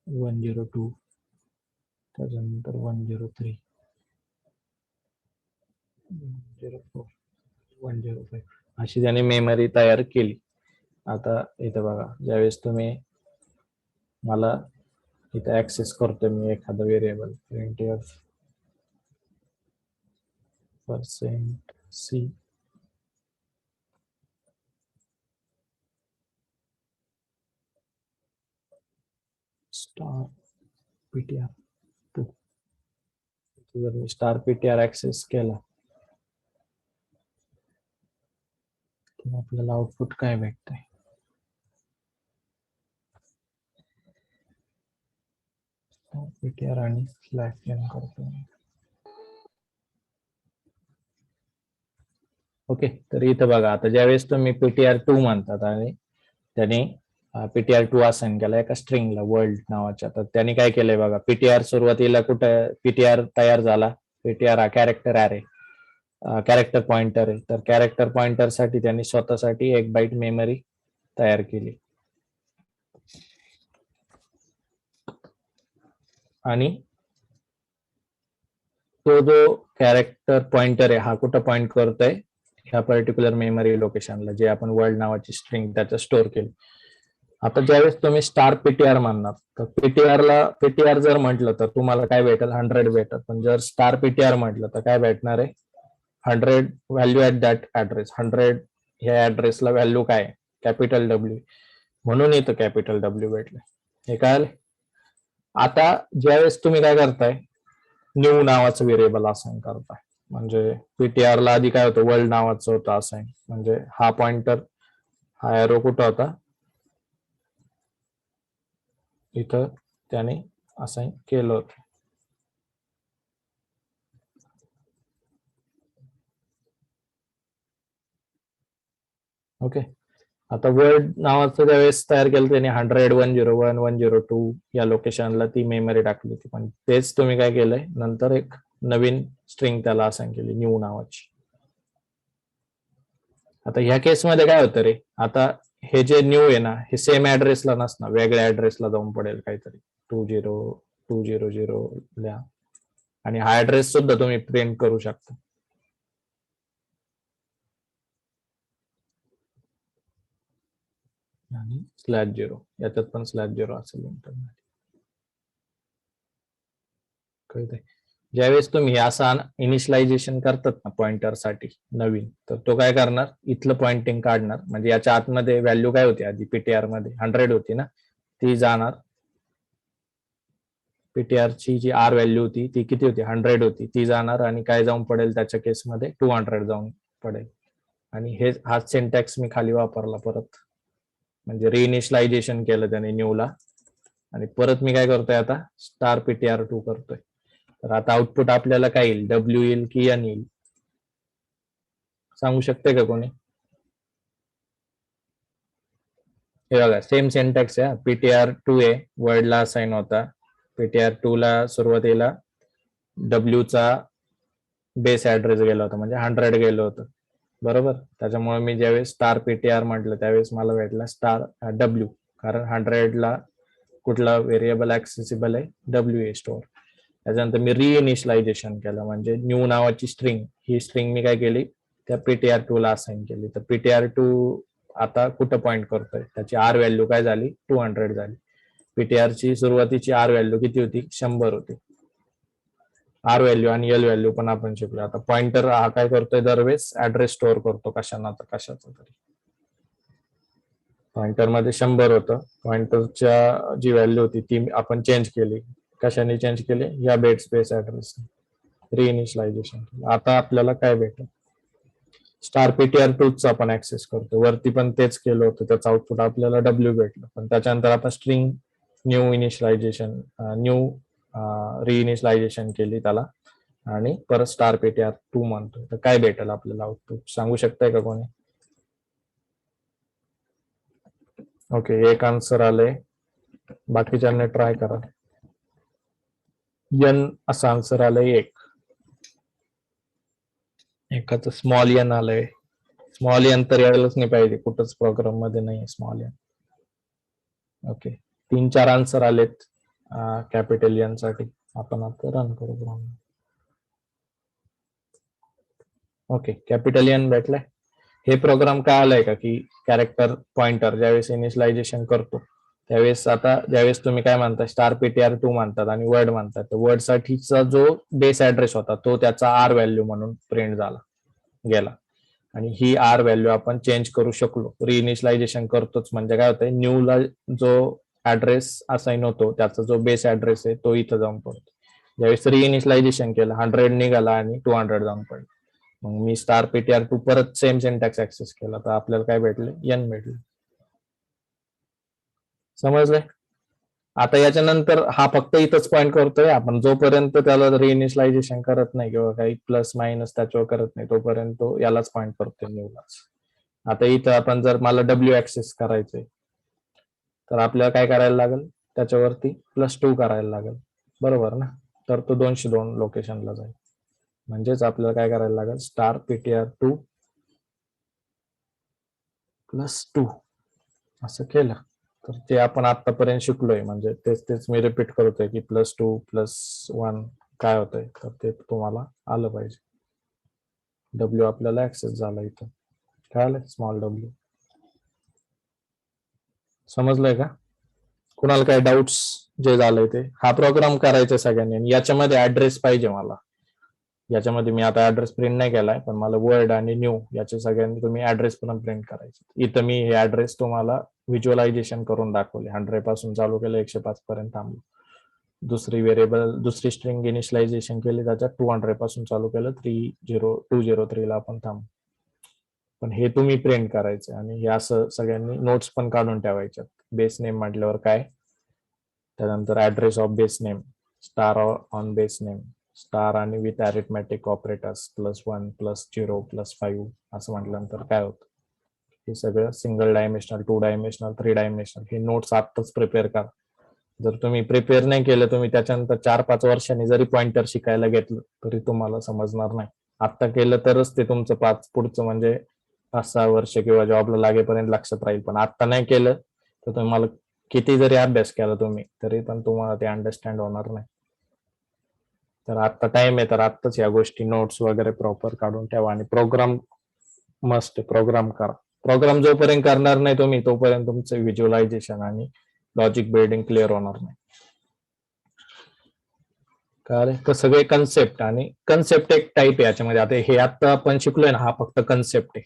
$102, त्याच्यानंतर 103, 104, 105 अशी त्याने मेमरी तयार केली. आता इथं बघा, ज्यावेळेस तुम्ही मला इथं ऍक्सेस करतोय मी एखादा व्हेरिएबल, printf %c $ptr2, जर मी $ptr ऍक्सेस केला तर आपल्याला आउटपुट काय भेटतंय, $ptr आणि /n करतो. ओके, तर इथं बघा, आता ज्यावेळेस तुम्ही ptr2 म्हणतात आणि त्याने ptr2 असाइन केला एका स्ट्रिंगला वर्ल्ड नावाच्या, तर त्यांनी काय केलंय बघा, ptr सुरुवातीला कुठं ptr तयार झाला, ptr हा कॅरेक्टर ॲरे, कॅरेक्टर पॉइंटर आहे, तर कॅरेक्टर पॉइंटर साठी त्यांनी स्वतःसाठी 1 बाईट मेमरी तयार केली. आणि तो जो कॅरेक्टर पॉइंटर आहे हा कुठं पॉइंट करतोय, ह्या पर्टिक्युलर मेमरी लोकेशनला जे आपण वर्ल्ड नावाची स्ट्रिंग त्याच्यात स्टोअर केली. आता ज्यावेळेस तुम्ही स्टार पीटीआर म्हणणार तर पीटीआर जर म्हटलं तर तुम्हाला काय भेटेल 100 भेटेल, पण जर स्टार पीटीआर म्हटलं तर काय भेटणार आहे 100 व्हॅल्यू ऍट दॅट ऍड्रेस. 100 ह्या ऍड्रेसला व्हॅल्यू काय कॅपिटल डब्ल्यू, म्हणून इथं कॅपिटल डब्ल्यू भेटलं. हे कळालं. आता ज्यावेळेस तुम्ही काय करताय न्यू नावाचं व्हेरिएबल असाइन करताय, म्हणजे पीटीआर ला आधी काय होतं वर्ल्ड नावाचं होतं असाइन, म्हणजे हा पॉइंटर हा एरो कुठं होता इथं त्याने असाइन केलं होतं. ओके. आता वर्ल्ड नावाचं ज्यावेळेस तयार केलं त्याने 100 101 102 या लोकेशनला ती मेमरी टाकली होती, पण तेच तुम्ही काय केलंय नंतर एक नवीन स्ट्रिंग त्याला असाइन केली न्यू नावाची. आता ह्या केसमध्ये काय होतं रे, आता हे जे न्यू आहे ना हे सेम ऍड्रेसला नसणार, वेगळ्या ऍड्रेसला जाऊन पडेल काहीतरी 20 लिहा, आणि हा ऍड्रेस सुद्धा तुम्ही प्रिंट करू शकता. आणि /0 याच्यात पण /0 असेल इंटरनेट. कळतंय. ज्यावेळेस तुम्ही असा इनिशियलायझेशन करतात ना पॉइंटर साठी नवीन, तर तो काय करणार इथलं पॉइंटिंग काढणार, म्हणजे याच्या आतमध्ये व्हॅल्यू काय होती आधी पीटीआर मध्ये 100 होती ना, ती जाणार पीटीआर ची जी आर व्हॅल्यू होती ती किती होती 100 होती, ती जाणार आणि काय जाऊन पडेल त्याच्या केसमध्ये 200 जाऊन पडेल. आणि हे हा सिंटॅक्स मी खाली वापरला परत, म्हणजे रिइनिशियलायझेशन केलं त्याने न्यूला, आणि परत मी काय करतोय आता स्टार पीटीआर 2 करतोय. तर आता आउटपुट आपल्याला काय येईल डब्ल्यू येईल की एन येईल सांगू शकते का कोणी? हे बघा सेम सिंटॅक्स आहे, पीटीआर 2 आहे वर्डला असाइन होता, पीटीआर 2 ला सुरुवातीला डब्ल्यू चा बेस ऍड्रेस गेला होता म्हणजे 100 गेलं होतं बरोबर. त्याच्यामुळे मी ज्यावेळेस स्टार पीटीआर म्हटलं त्यावेळेस मला भेटला स्टार डब्ल्यू, कारण 100 ला कुठला व्हेरिएबल ऍक्सेसिबल आहे डब्ल्यू ए स्टोअर. त्याच्यानंतर मी रिइनिशियलायझेशन केलं, म्हणजे न्यू नावाची स्ट्रिंग ही स्ट्रिंग मी काय केली त्या पीटीआर 2 ला असाइन केली. तर पीटीआर 2 आता कुठं पॉइंट करतोय त्याची आर व्हॅल्यू काय झाली 200 झाली. पीटीआर ची सुरुवातीची आर व्हॅल्यू किती होती 100 होती. आर व्हॅल्यू आणि एल व्हॅल्यू पण आपण शिकलो. आता पॉइंटर हा काय करतोय दरवेळेस ऍड्रेस स्टोअर करतो कशाचा तरी. पॉइंटर मध्ये 100 होतं, पॉइंटरच्या जी व्हॅल्यू होती ती आपण चेंज केली. कशाने चेंज केले या बेट स्पेस ऍड्रेस रिइनिशियलायझेशन केलं. आता आपल्याला काय भेटेल स्टार पीटीआर 2 चा आपण ऍक्सेस करतो, वरती पण तेच केलं होतं, त्याचं आउटपुट आपल्याला डब्ल्यू भेटलं, पण त्याच्यानंतर आपण स्ट्रिंग न्यू इनिशियलायझेशन न्यू रिइनिशियलायझेशन केली त्याला आणि परत स्टार पीटीआर 2 म्हणतो. तर काय भेटेल आपल्याला आउटपुट सांगू शकताय का कोणी? ओके, एक आन्सर आले, बाकीच्यांनी ट्राय करा. एन असं आन्सर आलंय एकाच स्मॉल एन आलंय. स्मॉल एन तर यायलाच नाही पाहिजे, कुठंच प्रोग्राम मध्ये नाही स्मॉल एन. ओके, 3-4 आन्सर आलेत कॅपिटल एन साठी. आपण आता रन करू प्रोग्राम. ओके, कॅपिटल एन भेटलंय. हे प्रोग्राम काय आलाय का की कॅरेक्टर पॉइंटर ज्यावेळेस इनिशियलायझेशन करतो त्यावेळेस, आता ज्यावेळेस तुम्ही काय म्हणता स्टार पीटीआर 2 म्हणतात आणि वर्ड म्हणतात, तर वर्ड साठीचा जो बेस ऍड्रेस होता तो त्याचा आर व्हॅल्यू म्हणून प्रिंट झाला गेला, आणि ही आर व्हॅल्यू आपण चेंज करू शकलो. रिइनिशियलायझेशन करतोच म्हणजे काय होतंय न्यू ला जो ऍड्रेस असाइन होतो त्याचा जो बेस ऍड्रेस आहे तो इथं जाऊन पडतो. ज्यावेळेस रिइनिशियलायझेशन केलं 100 निघाला आणि 200 जाऊन पडलं. मग मी स्टार पीटीआर 2 परत सेम सिंटॅक्स ऍक्सेस केला तर आपल्याला काय भेटले एन भेटले. समजलंय. आता याच्यानंतर हा फक्त इथंच पॉइंट करतोय आपण, जोपर्यंत त्याला रिइनिशियलायझेशन करत नाही किंवा काही प्लस मायनस त्याच्यावर करत नाही तोपर्यंत तो यालाच पॉइंट करतोय न्यूलाच. आता इथं आपण जर मला डब्ल्यू ऍक्सेस करायचंय तर आपल्याला काय करायला लागेल त्याच्यावरती +2 करायला लागेल बरोबर ना, तर तो 202 लोकेशनला जाईल. म्हणजेच आपल्याला काय करायला लागेल स्टार पीटीआर 2 +2 असं केलं तर ते आपण आतापर्यंत शिकलोय, म्हणजे तेच मी रिपीट करतोय की +2 +1 काय होतंय तर ते तुम्हाला आलं पाहिजे. डब्ल्यू आपल्याला ऍक्सेस झाला इथं. कळालं? Small W. समजलंय का? कुणाला काय डाऊट्स जे झालंय ते? हा प्रोग्राम करायचा सगळ्यांनी. याच्यामध्ये ऍड्रेस पाहिजे मला. याच्यामध्ये मी आता ऍड्रेस प्रिंट नाही केलाय, पण मला वर्ड आणि न्यू याचे सगळ्यांनी तुम्ही ऍड्रेस पण प्रिंट करायचे. इथं मी हे ऍड्रेस तुम्हाला व्हिज्युअलायझेशन करून दाखवले. 100 पासून चालू केलं 105 पर्यंत थांबलो. दुसरी व्हेरिएबल दुसरी स्ट्रिंग इनिशियलायझेशन केली, त्याच्यात 200 पासून चालू केलं 203 ला आपण थांबलो. पण हे तुम्ही प्रिंट करायचं आणि हे असं सगळ्यांनी नोट्स पण काढून ठेवायच्यात. बेस नेम म्हटल्यावर काय, त्यानंतर address of base name, star on base name, star आणि विथ अरिथमॅटिक ऑपरेटर्स +1 +0 +5 असं म्हटल्यानंतर काय होतं, हे सगळं सिंगल डायमेन्शनल, 2 डायमेन्शनल, 3 डायमेन्शनल हे नोट्स आत्ताच प्रिपेअर करा. जर तुम्ही प्रिपेअर नाही केलं, तुम्ही त्याच्यानंतर 4-5 वर्षांनी जरी पॉइंटर शिकायला घेतलं तरी तुम्हाला समजणार नाही. आत्ता केलं तरच ते तुमचं पुढचं म्हणजे 5-6 वर्ष किंवा जॉबला लागेपर्यंत लक्षात राहील. पण आत्ता नाही केलं तर तुम्हाला किती जरी अभ्यास केला तुम्ही तरी पण तुम्हाला ते अंडरस्टँड होणार नाही. तर आत्ता टाइम आहे, तर आत्ताच या गोष्टी नोट्स वगैरे प्रॉपर काढून ठेवा आणि प्रोग्राम मस्ट प्रोग्राम करा. प्रोग्राम जोपर्यंत करणार नाही तुम्ही तोपर्यंत तुमचं व्हिज्युअलायझेशन आणि लॉजिक बिल्डिंग क्लिअर होणार नाही. कळालं? तर सगळे कन्सेप्ट आणि कन्सेप्ट एक टाईप आहे याच्यामध्ये. आता हे आता आपण शिकलोय ना, हा फक्त कन्सेप्ट आहे.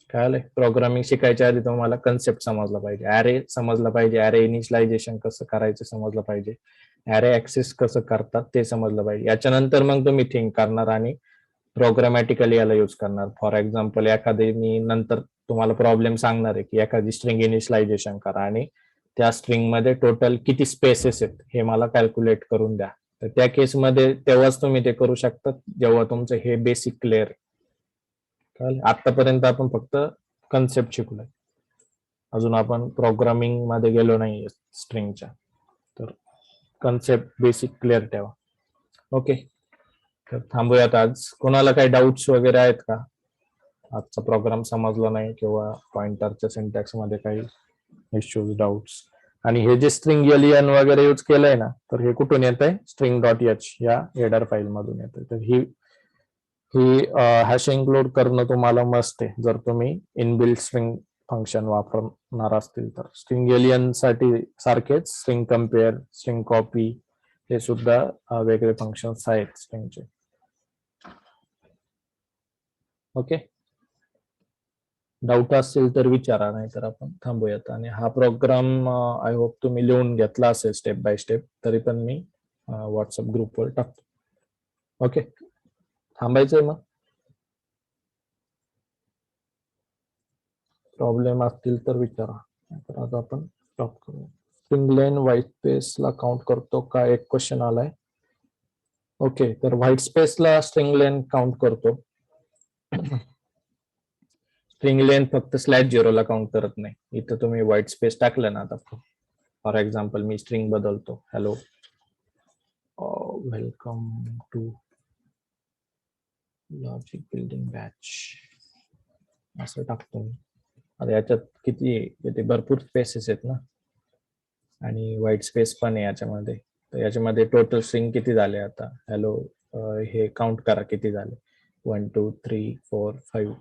कळालंय? प्रोग्रामिंग शिकायच्या आधी तुम्हाला कन्सेप्ट समजला पाहिजे, ऍरे समजला पाहिजे, ऍरे इनिशियलायझेशन कसं करायचं समजलं पाहिजे, ऍरे ऍक्सेस कसं करतात ते समजलं पाहिजे. याच्यानंतर मग तुम्ही थिंक करणार आणि प्रोग्रामॅटिकली याला यूज करणार. फॉर एक्झाम्पल एखादी मी नंतर तुम्हाला प्रॉब्लेम सांगणार आहे की एखादी स्ट्रिंग इनिशियलायझेशन करा आणि त्या स्ट्रिंग मध्ये टोटल किती स्पेसेस आहेत हे मला कॅल्क्युलेट करून द्या. तर त्या केसमध्ये तेव्हाच तुम्ही ते करू शकता जेव्हा तुमचं हे बेसिक क्लिअर आहे. आतापर्यंत आपण फक्त कन्सेप्ट शिकलोय, अजून आपण प्रोग्रामिंग मध्ये गेलो नाही स्ट्रिंगच्या. तर कन्सेप्ट बेसिक क्लिअर ठेवा. ओके, तर थांबूयात आज. कोणाला काही डाऊट्स वगैरे आहेत का? आजचा प्रोग्राम समजला नाही किंवा पॉइंटरच्या सिंटॅक्स मध्ये काही इश्यूज, डाऊट्स? आणि हे जे स्ट्रिंग एलियन वगैरे यूज केलंय ना, तर हे कुठून येत आहे? string.h या हेडर फाईल मधून येत आहे. तर ही हॅश इन्क्लूड करणं तुम्हाला मस्ट आहे जर तुम्ही इनबिल्ट स्ट्रिंग फंक्शन वापरणार असतील तर. स्ट्रिंग एलियन साठी सारखेच स्ट्रिंग कम्पेअर, स्ट्रिंग कॉपी हे सुद्धा वेगळे फंक्शन्स आहेत स्ट्रिंगचे. ओके, डाऊट असेल तर विचारा, नाही तर आपण थांबूयात. आणि हा प्रोग्राम आय होप तुम्ही लिहून घेतला असेल स्टेप बाय स्टेप, तरी पण मी व्हॉट्सअप ग्रुपवर टाकतो. ओके, थांबायचंय मग. प्रॉब्लेम असतील तर विचारा, तर आता आपण स्टॉप करू. स्ट्रिंग लेन व्हाईट स्पेसला काउंट करतो का, एक क्वेश्चन आलाय. ओके, तर व्हाईट स्पेसला स्ट्रिंग लेन काउंट करतो. स्ट्रिंग लेन फक्त /0 ला काउंट करत नाही. इथं तुम्ही व्हाईट स्पेस टाकलं ना, आता फॉर एक्झाम्पल मी स्ट्रिंग बदलतो, hello welcome to logic building batch असं टाकतो मी. आता याच्यात किती भरपूर स्पेसेस आहेत ना, आणि व्हाईट स्पेस पण आहे याच्यामध्ये. तर याच्यामध्ये टोटल स्ट्रिंग किती झाले आता, हॅलो हे काउंट करा किती झाले. 1 2 3 4 5,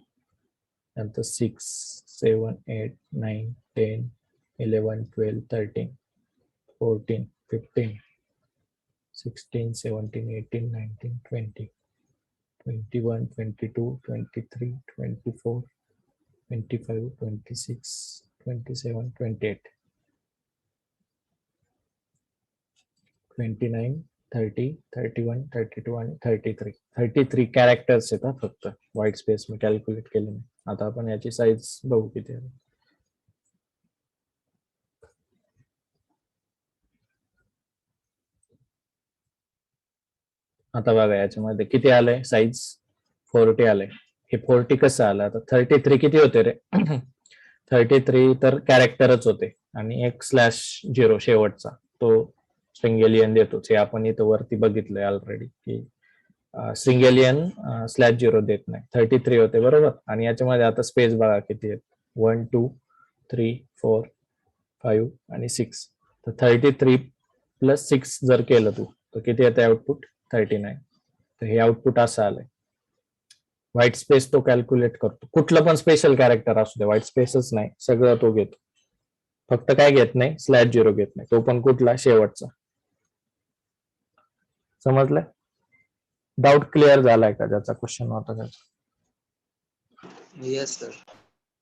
नंतर 6 7 8 9 10 11 12 13 14 15 16 17 18 19 20 21 22 23 24 25 26 27 28 29 30 31 32 आणि 33 कॅरेक्टर्स आहेत फक्त व्हाईट स्पेस मी कॅल्क्युलेट केले नाही. आता आपण याची साईज बघू किती आहे. आता बघा याच्यामध्ये किती आलंय साईज, 40 आलंय. हे 40 कसं आलं? आता 33 किती होते रे? 33 तर कॅरेक्टरच होते आणि एक /0 शेवटचा तो स्ट्रिंग एलियन देतोच. हे आपण इथं वरती बघितलंय ऑलरेडी की स्ट्रिंग एलियन /0 देत नाही. 33 होते बरोबर. आणि याच्यामध्ये आता स्पेस बघा किती आहेत, 1 2 3 4 5 आणि 6. तर 33 + 6 जर केलं तू तर किती येते आउटपुट? 39. तर हे आउटपुट असं आलंय. व्हाईट स्पेस तो कॅल्क्युलेट करतो. कुठलं पण स्पेशल कॅरेक्टर असू दे, व्हाईट स्पेसच नाही, सगळं तो घेतो. फक्त काय घेत नाही, स्लॅश 0 घेत नाही, तो पण कुठला, शेवटचा. समजलंय? डाऊट क्लिअर झालाय का ज्याचा क्वेश्चन होता त्याचा? Yes sir.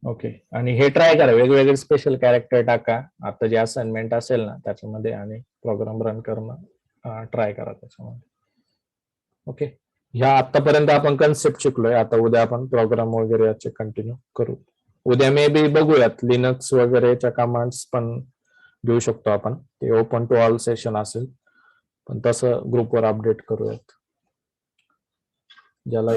ओके. आणि हे ट्राय करा, वेगवेगळे स्पेशल कॅरेक्टर टाका आता जे असाइनमेंट असेल ना त्याच्यामध्ये, आणि प्रोग्राम रन करणं ट्राय करा त्याच्यामध्ये. ओके. ह्या आतापर्यंत आपण कन्सेप्ट शिकलोय. आता उद्या आपण प्रोग्राम वगैरे याचे कंटिन्यू करू. उद्या मे बी बघूयात लिनक्स वगैरेच्या कमांड्स पण घेऊ शकतो आपण. ते ओपन टू ऑल सेशन असेल, पण तसं ग्रुपवर अपडेट करूयात. ज्याला